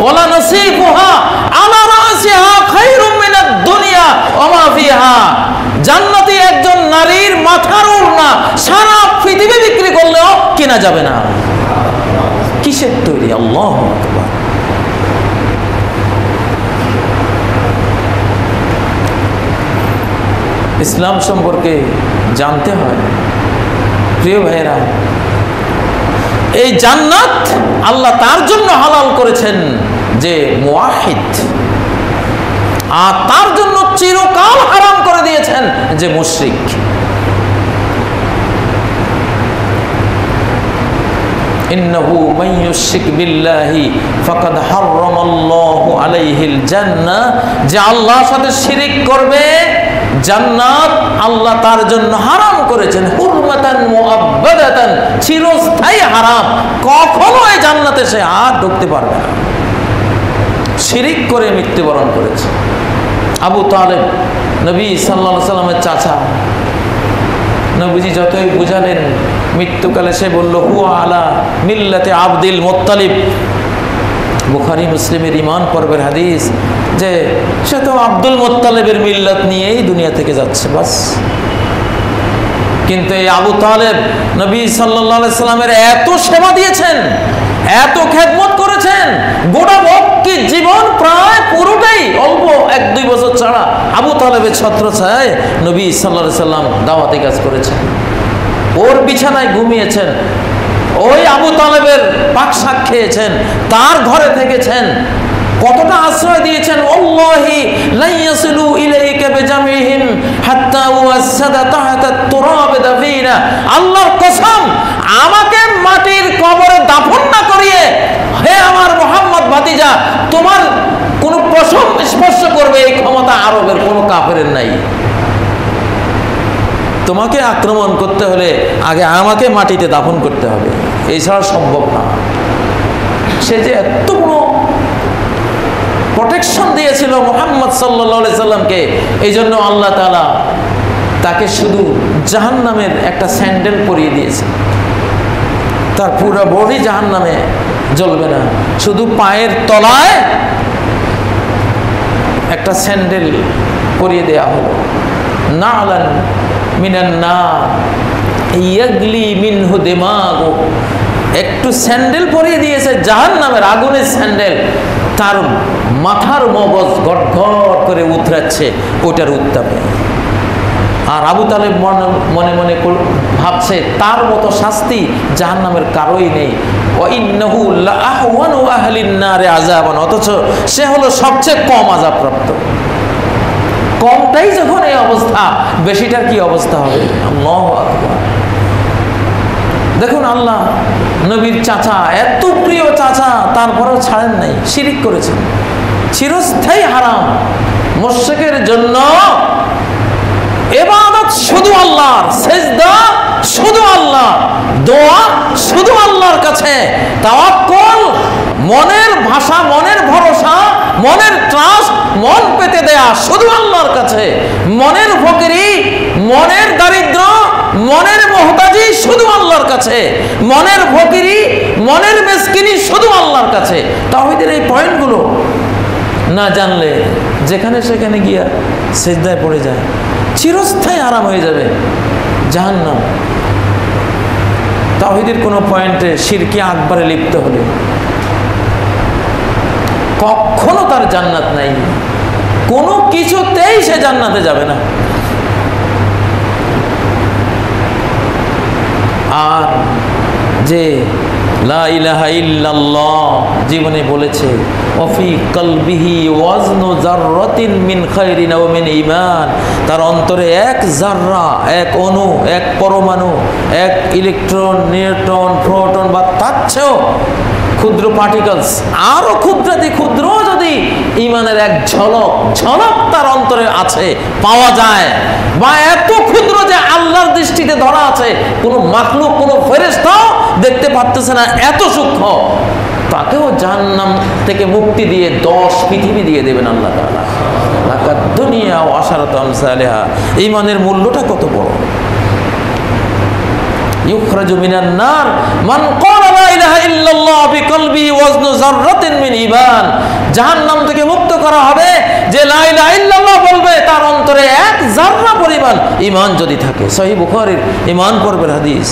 ওয়ালা নাসিফুহা আলা রাসিহা খায়রুম মিনাদ দুনিয়া ওয়া মা ফিহা। জান্নাতি একজন নারীর মাথার ওড়না সারা পৃথিবী বিক্রি করলেও কেনা যাবে না। কিসের তৈরি? আল্লাহু আকবার। ইসলাম সম্পর্কে জানতে হয় প্রিয় ভাইয়েরা। এই জান্নাত আল্লাহ তার জন্য হালাল করেছেন যে মুওয়াহিদ, আর তার জন্য চিরকাল হারাম করে দিয়েছেন যে মুশরিক। ইন্নাহু মান ইউশরিক বিল্লাহি ফাকাদ হারামাল্লাহু আলাইহিল জান্নাহ, যে আল্লাহর সাথে শিরিক করবে জান্নাত আল্লাহ তার জন্য হারাম করেছেন। হুরমাতান মুআব্বাদাতান, চিরস্থায়ী হারাম, কখনো এই জান্নাতে সে আর ঢুকতে পারবে না। শিরিক করে মৃত্যুবরণ করেছে। আবু তালেব নবী সাল্লাল্লাহু আলাইহি সাল্লামের চাচা, নবীজি যতই বুঝালেন মৃত্যুকালে সে বলল হুয়া আলা মিল্লাতে আব্দুল মুত্তালিব। বুখারী মুসলিমের ঈমান পর্বের হাদিস, যে সে তো আব্দুল মুত্তালিবের মিল্লাত নিয়েই দুনিয়া থেকে যাচ্ছে, বাস। কিন্তু এই আবু তালেব নবী সাল্লাল্লাহু আলাইহি সাল্লামের এত সেবা দিয়েছেন, এত খেদমত করেছেন, গোটা মক্কি জীবন প্রায় পুরোটাই, অল্প 1-2 বছর ছাড়া আবু তালেবের ছত্রছায়ায় নবী সাল্লাল্লাহু আলাইহি সাল্লাম দাওয়াতি কাজ করেছেন। ওর বিছানায় ঘুমিয়েছেন, ওই আবু তালেবের পাকশাক খেয়েছেন, তার ঘরে থেকেছেন, কতটা আশ্রয় দিয়েছেন। ওয়াল্লাহি লা ইয়াসিলু ইলাইকা বিজামিহিম হাত্তা ওয়াসাদা তাহতা তুরাব দাফিনা। আল্লাহর কসম, আমাকে মাটির কবরে দাফন না করিয়ে হে আমার মুহাম্মদ ভাতিজা, তোমার কোন পশম স্পর্শ করবে এই ক্ষমতা আরবের কোন কাফেরের নাই। তোমাকে আক্রমণ করতে হলে আগে আমাকে মাটিতে দাফন করতে হবে, এছাড়া সম্ভব না। সে যে এত বড় প্রোটেকশন দিয়েছিল মুহাম্মদ সাল্লাল্লাহু আলাইহি সাল্লামকে, এই জন্য আল্লাহ তাআলা তাকে শুধু জাহান্নামের একটা স্যান্ডেল পরিয়ে দিয়েছে। তার পুরো বডি জাহান্নামে জ্বলবে না, শুধু পায়ের তলায় একটা স্যান্ডেল পরিয়ে দেয়া হলো। নালান মিনান নার ইয়াগলি মিনহু দিমাগু, একটু স্যান্ডেল পরিয়ে দিয়েছে জাহান্নামের আগুনের স্যান্ডেল, তার মাথার মগজ গটগট করে উতরাচ্ছে ওটার উত্তাপে। আর আবু তালেব মনে মনে ভাবছে তার মতো শাস্তি জাহান্নামের কারোই নেই। ওয়াইন্নাহু লাআহওয়ানু আহলিন নারে আযাবান, অথচ সে হলো সবচেয়ে কম আযাবপ্রাপ্ত। কমটাই যখন এই অবস্থা, বেশিটার কি অবস্থা হবে? আল্লাহু আকবার। দেখুন, আল্লাহ নবীর চাচা, এত প্রিয় চাচা, তারপরেও ছাড়েন নাই, শিরিক করেছেন। চিরস্থায়ী হারাম। মুশরিকের জন্য ইবাদত শুধু আল্লাহর, সিজদা শুধু আল্লাহ, দোয়া শুধু আল্লাহর কাছে, তাওয়াক্কুল, মনের ভাষা, মনের ভরসা, মনের ট্রাস্ট, মন পেতে দেয়া শুধু আল্লাহর কাছে, মনের ফকিরি, মনের দারিদ্র, মনের মুহতাজি শুধু আল্লাহর কাছে, মনের ফকিরি, মনের মিসকিনি শুধু আল্লাহর কাছে। তাওহীদের এই পয়েন্টগুলো না জানলে যেখানে সেখানে গিয়া সিজদায় পড়ে যায়, চিরস্থায়ী আরাম হয়ে যাবে জাহান্নাম। তাওহীদের কোনো পয়েন্টে শিরকি আকবারে লিপ্ত হলে কখনো তার জান্নাত নাই, কোনো কিছুতেই সে জান্নাতে যাবে না। আর যে লা ইলাহা ইল্লাল্লাহ জীবনে বলেছে, ওয়াফি কলবিহি ওয়াজনু যাররাতিন মিন খায়রিন ওয়া মিন ঈমান, তার অন্তরে এক জাররা, এক অণু, এক পরমাণু, এক ইলেকট্রন, নিউট্রন, প্রোটন বা তার চেয়েও ক্ষুদ্র পার্টিকলস, আরো ক্ষুদ্রাতি ক্ষুদ্র যদি ঈমানের এক ঝলক তার অন্তরে আছে, পাওয়া যায়, বা এত ক্ষুদ্র যে আল্লাহর দৃষ্টিতে ধরা আছে, কোনো মাখলুক, কোনো ফেরেশতাও দেখতে পারতেছে না, এত সূক্ষ্ম, তাকেও জাহান্নাম থেকে মুক্তি দিয়ে 10 পৃথিবী দিয়ে দেবেন আল্লাহ তাআলা। লাকাদ দুনিয়া ওয়া আশারাতু আমসালিহা। ঈমানের মূল্যটা কত বড়। ইউখরাজু মিনান নার মান ক্বালা লা ইলাহা ইল্লাল্লাহ বিকলবি ওয়াজনু যাররাতিন মিন ঈমান। জাহান্নাম থেকে মুক্ত করা হবে যে লা ইলাহা ইল্লাল্লাহ বলবে, তার অন্তরে 1 যাররা পরিমাণ ঈমান যদি থাকে। সহিহ বুখারীর ঈমান পর্বের হাদিস।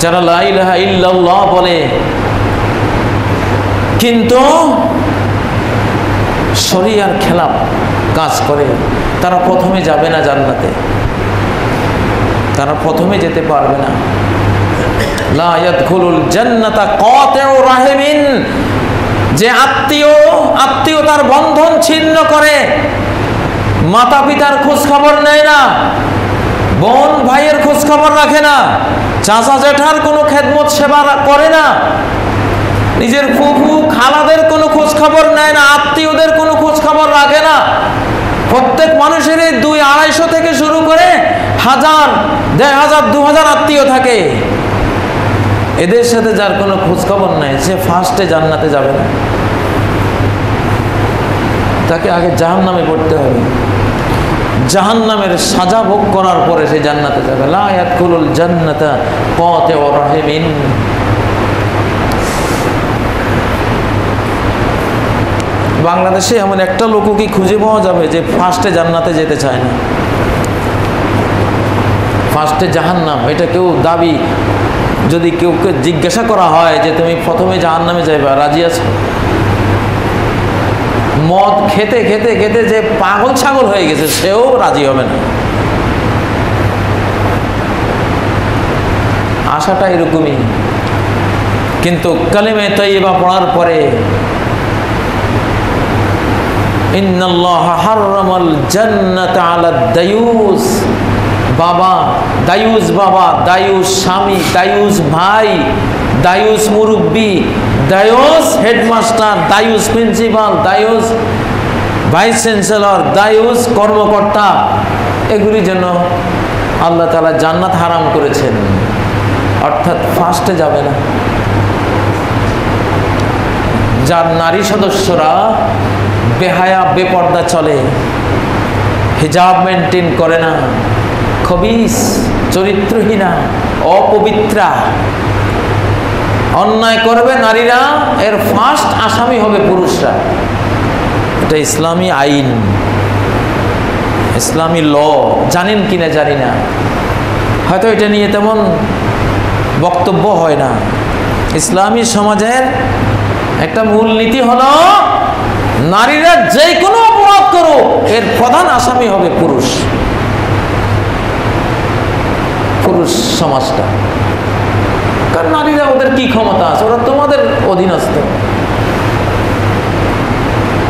যারা লা ইলাহা ইল্লাল্লাহ বলে কিন্তু শরিয়ার খেলাফ কাজ করে, তারা প্রথমে যাবে না জান্নাতে, তারা প্রথমে যেতে পারবে না। লা ইয়াদখুলুল জান্নাতা কাতিউ রাহিমিন, যে আত্মীয়তার বন্ধন ছিন্ন করে, মাতা পিতার খোঁজ খবর নেয় না, বোন ভাইয়ের খোঁজ খবর রাখে না, চাচা জেঠার কোনো খেদমত সেবা করে না, নিজের ফুফু খালাদের কোনো খোঁজ খবর নেয় না, আত্মীয়দের কোনো খোঁজ খবর রাখে না। প্রত্যেক মানুষের 200-250 থেকে শুরু করে 1000, 1500, 2000 আত্মীয় থাকে। এদের সাথে যার কোনো খোঁজ খবর নাই, সে ফার্স্টে জান্নাতে যাবে না। তাকে আগে জাহান্নামে পড়তে হবে, জাহান্নামের সাজা ভোগ করার পরে সে জান্নাতে যাবে। লা ইয়াদখুলুল জান্নাতা কাতিউ রাহিমিন। বাংলাদেশে এমন একটা লোকও কি খুঁজে পাওয়া যাবে যে ফার্স্টে জান্নাতে যেতে চায় না? ফার্স্টে জাহান্নাম, এটা কেউ দাবি, যদি কেউকে জিজ্ঞাসা করা হয় যে তুমি প্রথমে জাহান্নামে যাইবা, রাজি আছো? মদ খেতে খেতে খেতে যে পাগল ছাগল হয়ে গেছে সেও রাজি হবে না। আশাটা এরকমই। কিন্তু কালিমে তাইয়্যিবা পড়ার পরে ইন্নাল্লাহা হাররামাল জান্নাতা আলাদ দায়ুস, বাবা দায়ুস, বাবা দায়ুস স্বামী, দায়ুস ভাই, দায়ুস মুরব্বী, দায়ুস হেডমাস্টার, দায়ুস প্রিন্সিপাল, দায়ুস ভাইস চ্যান্সেলর, দায়ুস কর্মকর্তা, এগুলি যেন আল্লাহ তাআলা জান্নাত হারাম করেছেন। অর্থাৎ ফার্স্টে যাবে না। যার নারী সদস্যরা বেহায়া বেপর্দা চলে, হিজাব মেনটেন করে না, খবিস, চরিত্রহীনা, অপবিত্রা, অন্যায় করবে নারীরা, এর ফার্স্ট আসামি হবে পুরুষরা। এটা ইসলামী আইন, ইসলামী ল। জানেন কিনা জানি না, হয়তো এটা নিয়ে তেমন বক্তব্য হয় না। ইসলামী সমাজের একটা মূলনীতি হলো নারীরা যে কোনো অপরাধ করো এর প্রধান আসামি হবে পুরুষ, পুরুষ সমাজটা। কারণ নারীরা, ওদের কি ক্ষমতা আছে? ওরা তোমাদের অধীনস্থ।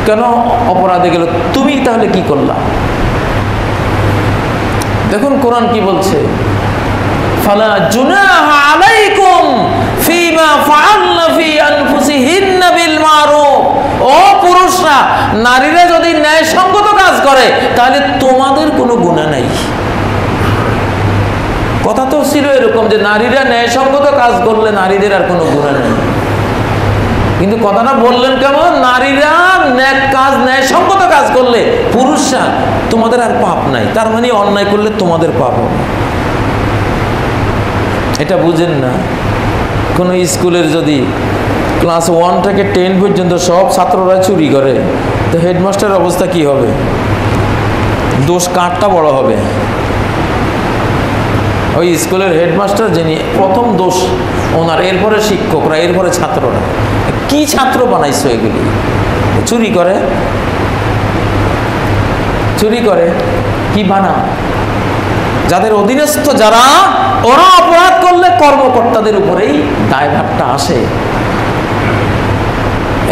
কেন অপরাধে গেল? তুমি তাহলে কি করলা? দেখুন কোরআন কি বলছে, ফালা জুনাহা আলাইকুম ফিমা ফাআলনা ফি আনফুসিহিন্না বিল মারুফ। ও পুরুষরা, নারীরা যদি ন্যায়সঙ্গত কাজ করে তাহলে তোমাদের কোনো গুনাহ নাই। কথা তো ছিল এরকম যে নারীরা ন্যায়সঙ্গত কাজ করলে নারীদের আর কোনো গুনাহ নেই, কিন্তু কথাটা বললেন কেমন? নারীরা ন্যায়সঙ্গত কাজ করলে পুরুষরা তোমাদের আর পাপ নাই, তার মানে অন্যায় করলে তোমাদের পাপ হবে। এটা বুঝেন না। কোনো স্কুলের যদি ক্লাস 1 থেকে 10 পর্যন্ত সব ছাত্ররা চুরি করে, তো হেডমাস্টারের অবস্থা কি হবে? দোষ কারটা বড় হবে? ওই স্কুলের হেডমাস্টার যিনি, প্রথম দোষ ওনার, এরপরে শিক্ষকরা, এরপরে ছাত্ররা। কি ছাত্র বানাইছো এগুলি? চুরি করে, চুরি করে কি বানা? যাদের অধীনস্থ যারা, ওরা অপরাধ করলে কর্মকর্তাদের উপরেই দায়ভারটা আসে।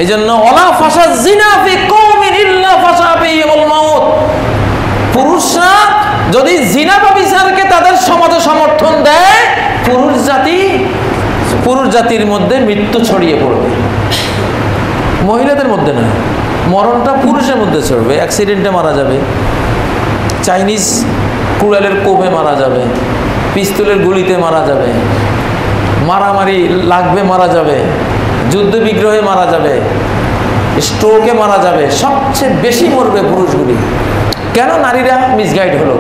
এই জন্য ওয়ালা ফাশা জিনা ফি কওমিন ইল্লা ফাশা ফিহিমুল মাউত। পুরুষরা যদি জিনা বা বিচারকে তাদের সমাজে সমর্থন দেয়, পুরুষ জাতির মধ্যে মৃত্যু ছড়িয়ে পড়বে, মহিলাদের মধ্যে না। মরণটা পুরুষের মধ্যে ছড়বে, অ্যাক্সিডেন্টে মারা যাবে, চাইনিজ কুড়ালের কোপে মারা যাবে, পিস্তলের গুলিতে মারা যাবে, মারামারি লাগবে মারা যাবে, যুদ্ধ বিগ্রহে মারা যাবে, স্ট্রোকে মারা যাবে, সবচেয়ে বেশি মরবে পুরুষগুলি। কেন? নারীরা মিসগাইড হলো।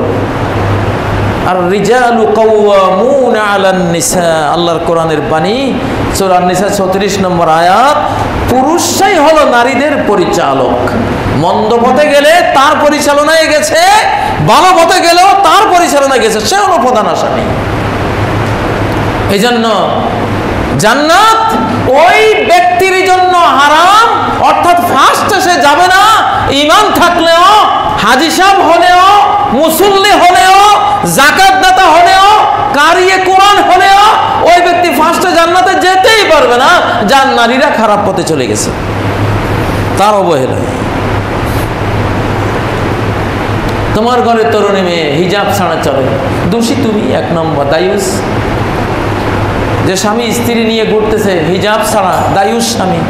আর রিজালু কাওয়ামুনা আলান নিসা, আল্লাহর কোরআনের বাণী, সূরা আন-নিসা 36 নম্বর আয়াত। পুরুষরাই হলো নারীদের পরিচালক। মন্দ পথে গেলে তার পরিচালনায় গেছে, ভালো পথে গেলেও তার পরিচালনায় গেছে, সে হলো প্রধান আসামি। এই জন্য জান্নাত ওই ব্যক্তির জন্য হারাম, অর্থাৎ ফার্স্টে সে যাবে না। ঈমান থাকলেও, হাজী সাহেব হলেও, মুসল্লি হলেও, যাকাত দাতা হলেও, কারিয়ে কোরআন হলেও ওই ব্যক্তি ফার্স্টে জান্নাতে যেতেই পারবে না, যার নারীরা খারাপ পথে চলে গেছে, তার অবহেলায়। তোমার ঘরে তরুণী মেয়ে হিজাব ছাড়া চলে, দোষী তুমি, 1 নম্বর দায়ুস। যে স্বামী স্ত্রী নিয়ে ঘুরতেছে হিজাব ছাড়া, দায়ুস স্বামী।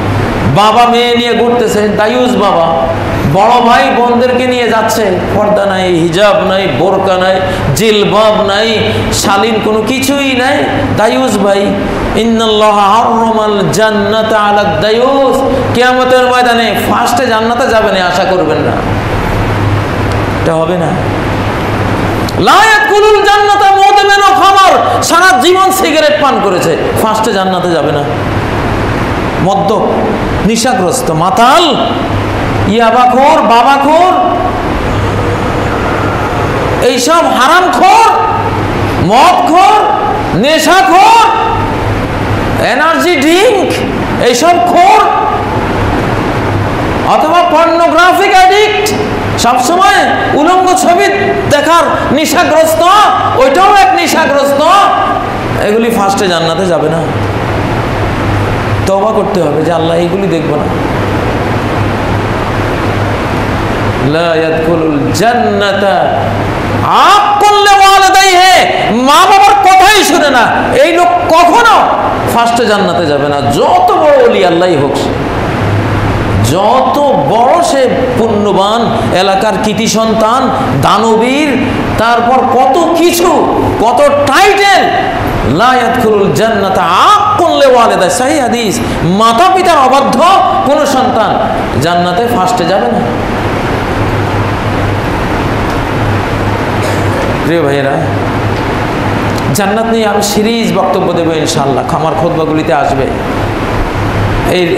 বাবা মেয়ে নিয়ে ঘুরতেছে, দায়ুস বাবা। বড় ভাই বোনদেরকে নিয়ে যাচ্ছে, পর্দা নাই, হিজাব নাই, বোরকা নাই, জিলবাব নাই, শালীন কোনো কিছুই নাই, দায়ুস ভাই। ইন্নাল্লাহ হারামাল জান্নাতা আলা দায়ুস। কিয়ামতের ময়দানে ফার্স্টে জান্নাতে যাবে না, আশা করবেন না, এটা হবে না। লা ইয়াদখুলুল জান্নাতা মুদমিনু খামর, সারা জীবন সিগারেট পান করেছে, ফার্স্টে জান্নাতে যাবে না। মদ্যপ, নিশাগ্রস্ত, মাতাল, ইয়াবাখোর, বাবাখোর, এইসব হারামখোর, মদখোর, নেশাখোর, এনার্জি ড্রিঙ্ক, এইসব খোর, অথবা পর্নোগ্রাফিক অ্যাডিক্ট, সবসময় উলঙ্গ ছবি দেখার নেশাগ্রস্ত, ওইটাও এক নেশাগ্রস্ত, এগুলি ফার্স্টে জান্নাতে যাবে না। তওবা করতে হবে যে আল্লাহ এইগুলি দেখবো না। লা ইয়াদখুলুল জান্নাতা, আপ করলে ওয়ালিদাইহি, মা বাবার কথাই শুনে না, এই লোক কখনো ফার্স্টে জান্নাতে যাবে না। যত বড় ওলি আল্লাহই হোক, যত বড় সে পুণ্যবান, এলাকার কৃতি সন্তান, দানবীর, তারপর কত কিছু, কত টাইটেল, লা ইয়াদখুলুল জান্নাতা আকুল্লি ওয়ালিদা, সহিহ হাদিস। মাতা পিতার অবাধ্য কোন সন্তান জান্নাতে ফার্স্টে যাবে না। প্রিয় ভাইয়েরা, জান্নাত নিয়ে আমি সিরিজ বক্তব্য দেবো ইনশাআল্লাহ, আমার খুতবাগুলিতে আসবে।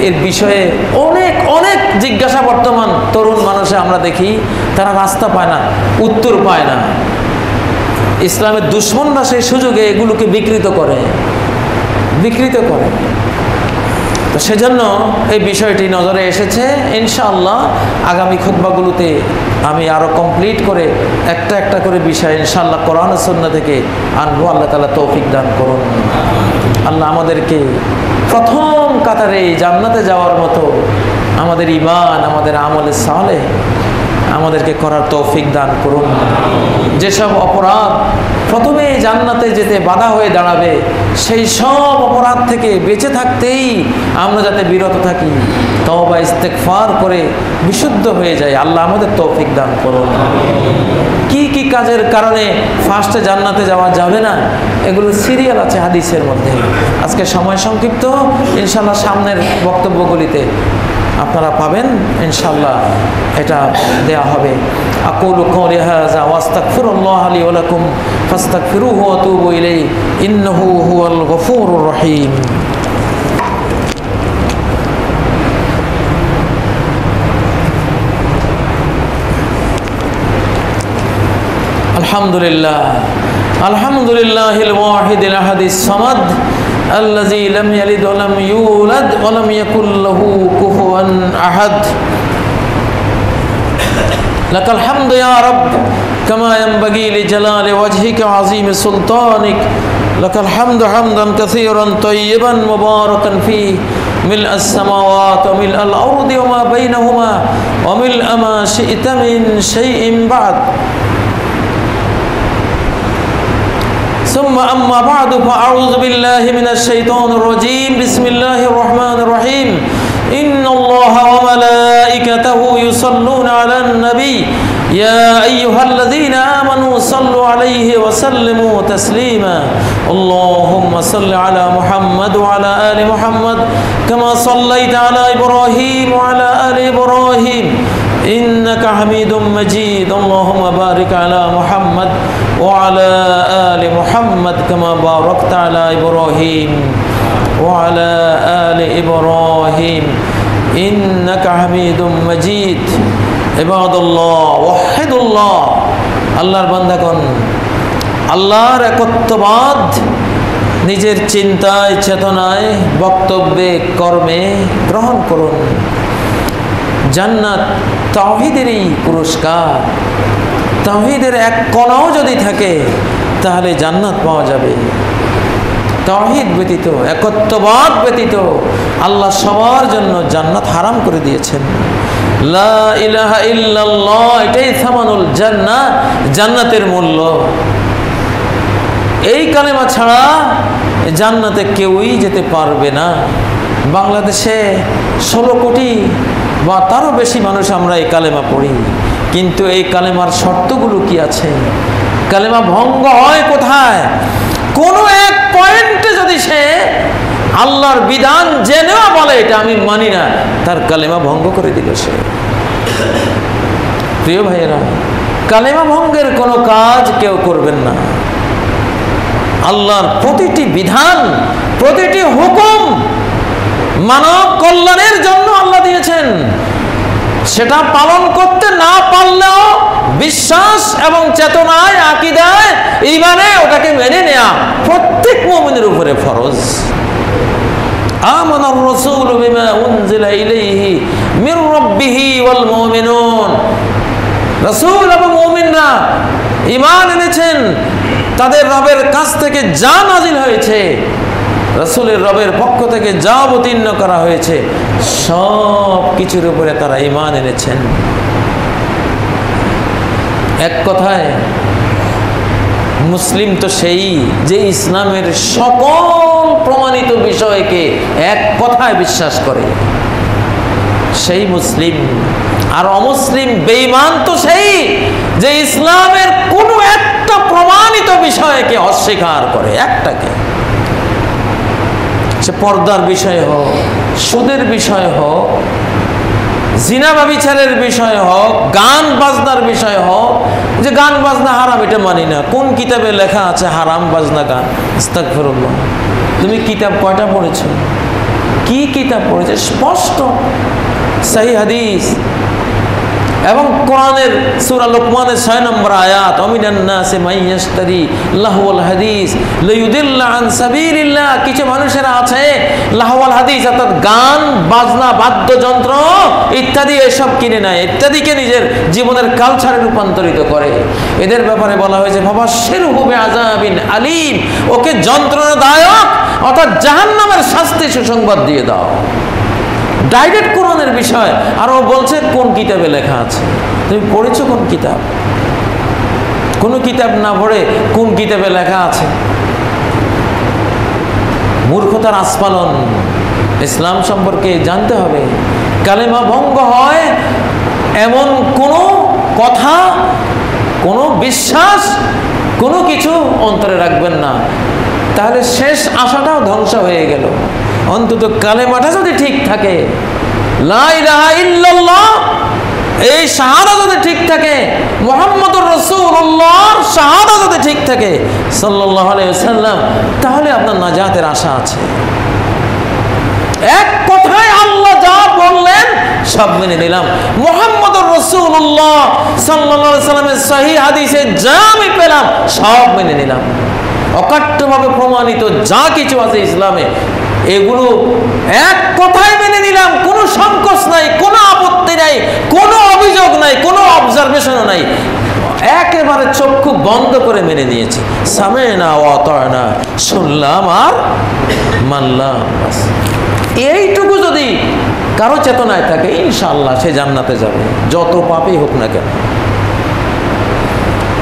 এর বিষয়ে অনেক অনেক জিজ্ঞাসা বর্তমান তরুণ মানুষে আমরা দেখি, তারা রাস্তা পায় না, উত্তর পায় না। ইসলামের দুশ্মনরা সেই সুযোগে এগুলোকে বিকৃত করে। তো সেজন্য এই বিষয়টি নজরে এসেছে। ইনশাআল্লাহ আগামী খুতবাগুলোতে আমি আরো কমপ্লিট করে একটা একটা করে বিষয় ইনশাআল্লাহ কোরআন ও সুন্নাহ থেকে আনবো। আল্লাহ তাআলা তৌফিক দান করুন। আল্লাহ আমাদেরকে প্রথম কাতারে জান্নাতে যাওয়ার মতো আমাদের ঈমান, আমাদের আমলে সালেহ আমাদেরকে করার তৌফিক দান করুন। যেসব অপরাধ প্রথমে জান্নাতে যেতে বাধা হয়ে দাঁড়াবে, সেই সব অপরাধ থেকে বেঁচে থাকতেই আমরা যাতে বিরত থাকি, তওবা ইস্তেগফার করে বিশুদ্ধ হয়ে যায়। আল্লাহ আমাদের তৌফিক দান করুন। কি কি কাজের কারণে ফার্স্টে জান্নাতে যাওয়া যাবে না, এগুলো সিরিয়াল আছে হাদিসের মধ্যে। আজকে সময় সংক্ষিপ্ত, ইনশাআল্লাহ সামনের বক্তব্যগুলিতে আপনারা পাবেন, ইনশাআল্লাহ এটা দেয়া হবে। আকুলু কওলি হাযা ওয়া আস্তাগফিরুল্লাহ লি ওয়া লাকুম ফাস্তাগফিরুহু ওয়া তুবু ইলাইহি ইন্নাহু হুয়াল গফুরুর রহিম। আলহামদুলিল্লাহ, আলহামদুলিল্লাহিল ওয়াহিদিল আহাদিস সামাদ الذي لم يلد ولم يولد ولم يكن له كفوا أحد. لك الحمد يا رب كما ينبغي لجلال وجهك وعظيم سلطانك. لك الحمد حمدا كثيرا طيبا مباركا فيه ملء السماوات وملء الأرض وما بينهما وملء ما شئت من شيء بعد. ثم أما بعد فأعوذ بالله من الشيطان الرجيم. بسم الله الرحمن الرحيم. إن الله وملائكته يصلون على النبي يا أيها الذين آمنوا صلوا عليه وسلموا تسليما اللهم صل على محمد وعلى آل محمد كما صليت على إبراهيم وعلى آل إبراهيم إنك حميد مجيد اللهم بارك على محمد وعلى آل محمد كما باركت على إبراهيم وعلى آل إبراهيم إنك حميد مجيد عباد الله وحدوا الله আল্লাহর বান্দাগণ আল্লাহর একত্ববাদ নিজের চিন্তায় চেতনায় বক্তব্যে কর্মে গ্রহণ করুন জান্নাত তাওহীদেরই পুরস্কার তাওহীদের এক কণাও যদি থাকে তাহলে জান্নাত পাওয়া যাবে তাওহীদ ব্যতীত একত্ববাদ ব্যতীত আল্লাহ সবার জন্য জান্নাত হারাম করে দিয়েছেন লা ইলাহা ইল্লাল্লাহ এটাই সামানুল জান্নাহ জান্নাতের মূল্য এই কালেমা ছাড়া জান্নাতে কেউই যেতে পারবে না বাংলাদেশে 16 কোটি বা তারও বেশি মানুষ আমরা এই কালেমা পড়ি কিন্তু এই কালেমার শর্তগুলো কি আছে কালেমা ভঙ্গ হয় কোথায় কোনো এক পয়েন্টে যদি সে আল্লাহর বিধান জেনেও বলে এটা আমি মানি না তার কালেমা ভঙ্গ করে দিল সে প্রিয় ভাইয়েরা কালেমা ভঙ্গের কোনো কাজ কেউ করবেন না আল্লাহর প্রতিটি বিধান প্রতিটি হুকুম মানব কল্যাণের জন্য আল্লাহ দিয়েছেন সেটা পালন করতে না পারলেও বিশ্বাস এবং চেতনায় আকীদায় ঈমানে ওটাকে মেনে নেওয়া প্রত্যেক মুমিনের উপরে ফরজ আমানার রাসূলু বিমা উনজিলা ইলাইহি মির রাব্বিহি ওয়াল মুমিনুন রাসূল এবং মুমিনরা ঈমান এনেছেন তাদের রবের কাছ থেকে যা নাজিল হয়েছে রাসূলের রবের পক্ষ থেকে যা অবতীর্ণ করা হয়েছে সব কিছুর উপরে তারা ঈমান এনেছেন এক কথায় মুসলিম তো সেই যে ইসলামের সকল প্রমাণিত বিষয়কে এক কথায় বিশ্বাস করে সেই মুসলিম আর অমুসলিম বেঈমান তো সেই যে ইসলামের কোনো একটা প্রমাণিত বিষয়কে অস্বীকার করে একটাকে সে পর্দার বিষয় হোক সুদের বিষয় হোক জিনা ব্যভিচারের বিষয় হোক গান বাজনার বিষয় হোক যে গান বাজনা হারাম এটা মানি না কোন কিতাবে লেখা আছে হারাম বাজনা গান আস্তাগফিরুল্লাহ তুমি কিতাব কয়টা পড়েছো কি কিতাব পড়েছো স্পষ্ট সহিহ হাদিস এবং কোরআনের সূরা লুকমানের 6 নম্বর আয়াত আমিনান নাসি মান ইয়াশতারি লাহওয়াল হাদিস লিয়ুদিল্লা আন সাবিলিল্লাহ কিছু মানুষেরা আছে লাহওয়াল হাদিস অর্থাৎ গান বাজনা বাদ্যযন্ত্র ইত্যাদি এসব কিনে নেয় ইত্যাদিকে নিজের জীবনের কালচারে রূপান্তরিত করে এদের ব্যাপারে বলা হয়েছে ফাবাশশিরহু বিআযাবিন আলীম ওকে যন্ত্রণাদায়ক অর্থাৎ জাহান্নামের শাস্তি সুসংবাদ দিয়ে দাও ডাইরেক্ট কোরআনের বিষয় আর ও বলছে কোন কিতাবে লেখা আছে তুমি পড়েছো কোন কিতাব কোনো কিতাব না পড়ে কোন কিতাবে লেখা আছে মূর্খতার আস্ফালন ইসলাম সম্পর্কে জানতে হবে কালেমা ভঙ্গ হয় এমন কোনো কথা কোনো বিশ্বাস কোনো কিছু অন্তরে রাখবেন না তাহলে শেষ আশাটাও ধ্বংস হয়ে গেল অন্তত কালেমাটা যদি ঠিক থাকে লা ইলাহা ইল্লাল্লাহ এই শাহাদা যদি ঠিক থাকে মুহাম্মদুর রাসূলুল্লাহর শাহাদা যদি ঠিক থাকে সাল্লাল্লাহু আলাইহি ওয়াসাল্লাম তাহলে আপনার নাজাতের আশা আছে এক কথায় আল্লাহ যা বললেন সব মেনে নিলাম মুহাম্মদুর রাসূলুল্লাহ সাল্লাল্লাহু আলাইহি ওয়াসাল্লামের সহিহ হাদিসে যা আমি পেলাম সব মেনে নিলাম অকাট্যভাবে প্রমাণিত যা কিছু আছে ইসলামে এগুলো এক কথায় মেনে নিলাম কোনো সংকোচ নাই কোনো আপত্তি নাই কোনো অভিযোগ নাই কোনো অবজারভেশনও নাই একেবারে চক্ষু বন্ধ করে মেনে নিয়েছি সামেনা ওয়া আতানা শুনলাম আর মানলাম এইটুকু যদি কারো চেতনায় থাকে ইনশাআল্লাহ সে জান্নাতে যাবে যত পাপই হোক না কেন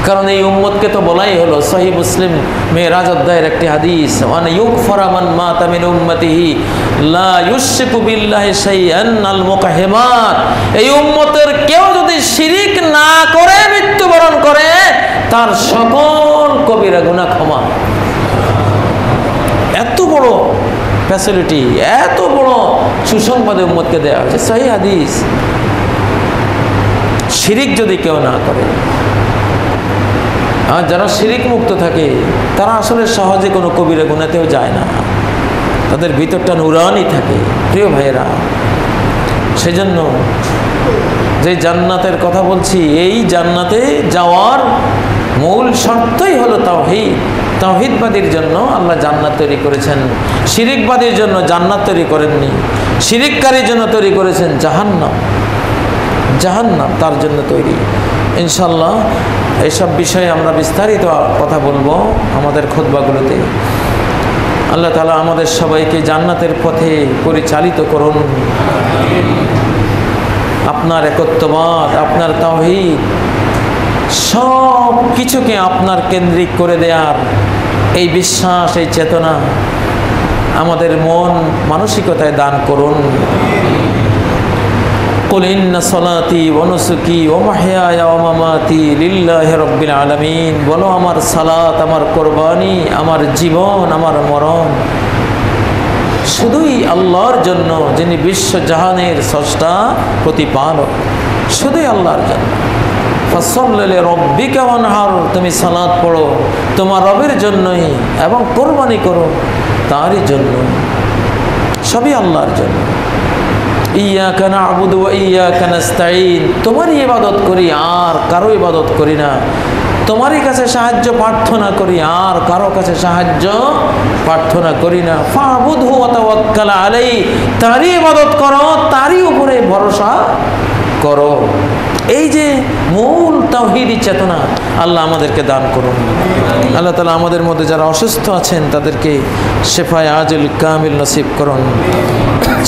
কারণ এই উম্মতকে তো বলাই হলো সহিহ মুসলিম মেরাজ অধ্যায়ের একটি হাদিস ওয়ান ইউগফারা মান মাতা মিন উম্মতিহি লা ইউশরিকু বিল্লাহি শাইআন আল মুকাহিমাত এই উম্মতের কেউ যদি শিরিক না করে মৃত্যুবরণ করে তার সকল কবিরা গুনাহ ক্ষমা। এত বড় ফ্যাসিলিটি, এত বড় সুসংবাদ উম্মতকে দেওয়া হয়েছে। সহিহ হাদিস। শিরিক যদি কেউ না করে, আর যারা শিরিক মুক্ত থাকে তারা আসলে সহজে কোনো কবিরা গুনাহতেও যায় না, তাদের ভিতরটা নুরানি থাকে। প্রিয় ভাইয়েরা, সেজন্য যে জান্নাতের কথা বলছি, এই জান্নাতে যাওয়ার মূল শর্তই হলো তাওহীদ। তাওহীদবাদীর জন্য আল্লাহ জান্নাত তৈরি করেছেন, শিরিকবাদীর জন্য জান্নাত তৈরি করেননি। শিরিককারীর জন্য তৈরি করেছেন জাহান্নাম। জাহান্নাম তার জন্য তৈরি। ইনশাআল্লাহ এইসব বিষয়ে আমরা বিস্তারিত কথা বলবো আমাদের খুতবাগুলোতে। আল্লাহ তাআলা আমাদের সবাইকে জান্নাতের পথে পরিচালিত করুন। আপনার একত্ববাদ, আপনার তাওহীদ, সব কিছুকে আপনার কেন্দ্রিক করে দেওয়ার এই বিশ্বাস, এই চেতনা আমাদের মন মানসিকতায় দান করুন। কুল ইন্না সলাতি ওয়া নুসুকি ওয়া মাহইয়ায়া ওয়া মামাতি লিল্লাহি রাব্বিল আলামিন। বলো আমার সালাত, আমার কোরবানি, আমার জীবন, আমার মরণ শুধুই আল্লাহর জন্য, যিনি বিশ্ব জাহানের স্রষ্টা প্রতিপালক, শুধুই আল্লাহর জন্য। ফাসাল্লি লিরাব্বিকা ওয়ানহার। তুমি সালাত পড়ো তোমার রবের জন্যই এবং কোরবানি করো তারই জন্য, সবই আল্লাহর জন্য। ইয়াকা না'বুদু ওয়া ইয়াকা নাস্তাঈন। তোমারই ইবাদত করি, আর কারো ইবাদত করি না। তোমারই কাছে সাহায্য প্রার্থনা করি, আর কারো কাছে সাহায্য প্রার্থনা করি না। ফা'বুদহু ওয়া তাওয়াক্কাল আলাইহি। তারই ইবাদত করো, তারই উপরে ভরসা করো। এই যে মূল তাওহীদি চেতনা আল্লাহ আমাদেরকে দান করুন। আল্লাহ তাআলা আমাদের মধ্যে যারা অসুস্থ আছেন তাদেরকে শেফায়ে আজিল কামিল নসিব করুন।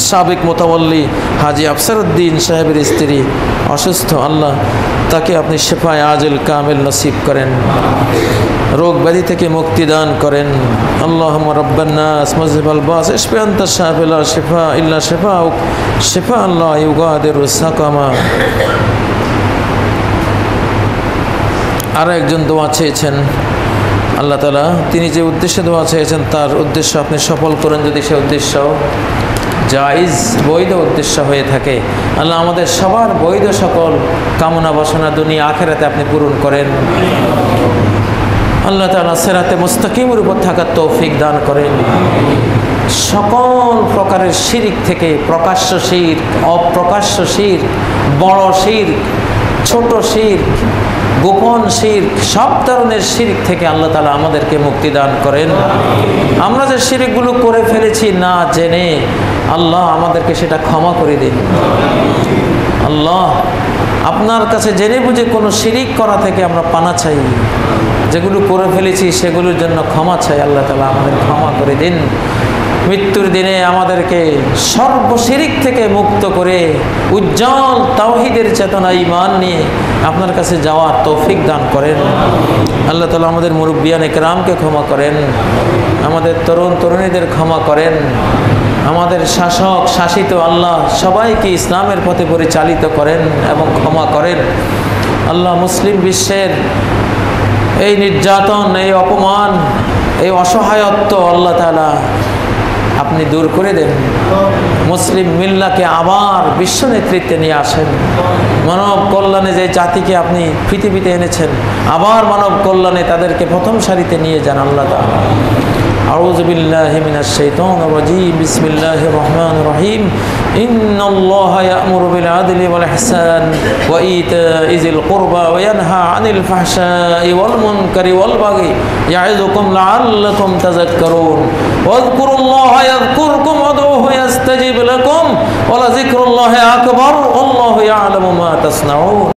সাবেক মোতাওয়াল্লি হাজী আফসার উদ্দিন সাহেবের স্ত্রী অসুস্থ, আল্লাহ তাকে আপনি শেফায়ে আজিল কামিল নসিব করেন, রোগ ব্যাধি থেকে মুক্তি দান করেন। আল্লাহুম্মা রাব্বান নাস মুযহিবাল বাস ইশফি আনতা শাফি লা শিফা ইল্লা শিফাউক শিফাআন লা ইউগাদিরু সাকামা। আরও একজন দোয়া চেয়েছেন, আল্লাহ তাআলা তিনি যে উদ্দেশ্যে দোয়া চেয়েছেন তার উদ্দেশ্য আপনি সফল করেন, যদি সে উদ্দেশ্য জায়েজ বৈধ উদ্দেশ্য হয়ে থাকে। আল্লাহ আমাদের সবার বৈধ সকল কামনা বাসনা দুনিয়া আখিরাতে আপনি পূরণ করেন। আল্লাহ তাআলা সিরাতে মুস্তাকিমের উপর থাকার তৌফিক দান করেন। সকল প্রকারের শিরক থেকে, প্রকাশ্য শিরক, অপ্রকাশ্য শিরক, বড় শিরক, ছোট শিরক, গোপন শিরক, সব ধরনের শিরক থেকে আল্লাহ তাআলা আমাদেরকে মুক্তি দান করেন। আমরা যে শিরকগুলো করে ফেলেছি না জেনে, আল্লাহ আমাদেরকে সেটা ক্ষমা করে দিন। আল্লাহ আপনার কাছে জেনে বুঝে কোনো শিরক করা থেকে আমরা পানা চাই, যেগুলো করে ফেলেছি সেগুলোর জন্য ক্ষমা চাই। আল্লাহ তাআলা আমাদের ক্ষমা করে দিন। মৃত্যুর দিনে আমাদেরকে সর্বশিরক থেকে মুক্ত করে উজ্জ্বল তাওহীদের চেতনা ঈমান নিয়ে আপনার কাছে যাওয়ার তৌফিক দান করেন। আল্লাহ তাআলা আমাদের মুরব্বিয়ানে কেরামকে ক্ষমা করেন, আমাদের তরুণ তরুণীদের ক্ষমা করেন, আমাদের শাসক শাসিত আল্লাহ সবাইকে ইসলামের পথে পরিচালিত করেন এবং ক্ষমা করেন। আল্লাহ মুসলিম বিশ্বের এই নির্যাতন, এই অপমান, এই অসহায়ত্ব আল্লাহ তাআলা আপনি দূর করে দেন। মুসলিম মিল্লাকে আবার বিশ্ব নেতৃত্বে নিয়ে আসেন। মানব কল্যাণে যে জাতিকে আপনি পৃথিবীতে এনেছেন, আবার মানব কল্যাণে তাদেরকে প্রথম সারিতে নিয়ে যান আল্লাহ তাআলা। আউযু বিল্লাহি মিনাশ শাইতানির রাজীম। বিসমিল্লাহির রহমানির রহিম। ইন্নাল্লাহা ইয়া'মুরু বিল আদলি ওয়াল ইহসান ওয়া ইতা'i যিল কুরবা ওয়া ইয়ানহা আনিল ফাহশা'i ওয়াল মুনকারি ওয়াল বাগি ইয়া'iযুকুম লা'আল্লাকুম তাযাক্কারুন। ওয়াযকুরুল্লাহা ইয়াযকুরকুম ওয়াদউহু ইয়াস্তাজিব লাকুম ওয়া লাযিকরুল্লাহি আকবার। আল্লাহু ইয়া'লামু মা তাসনাউন।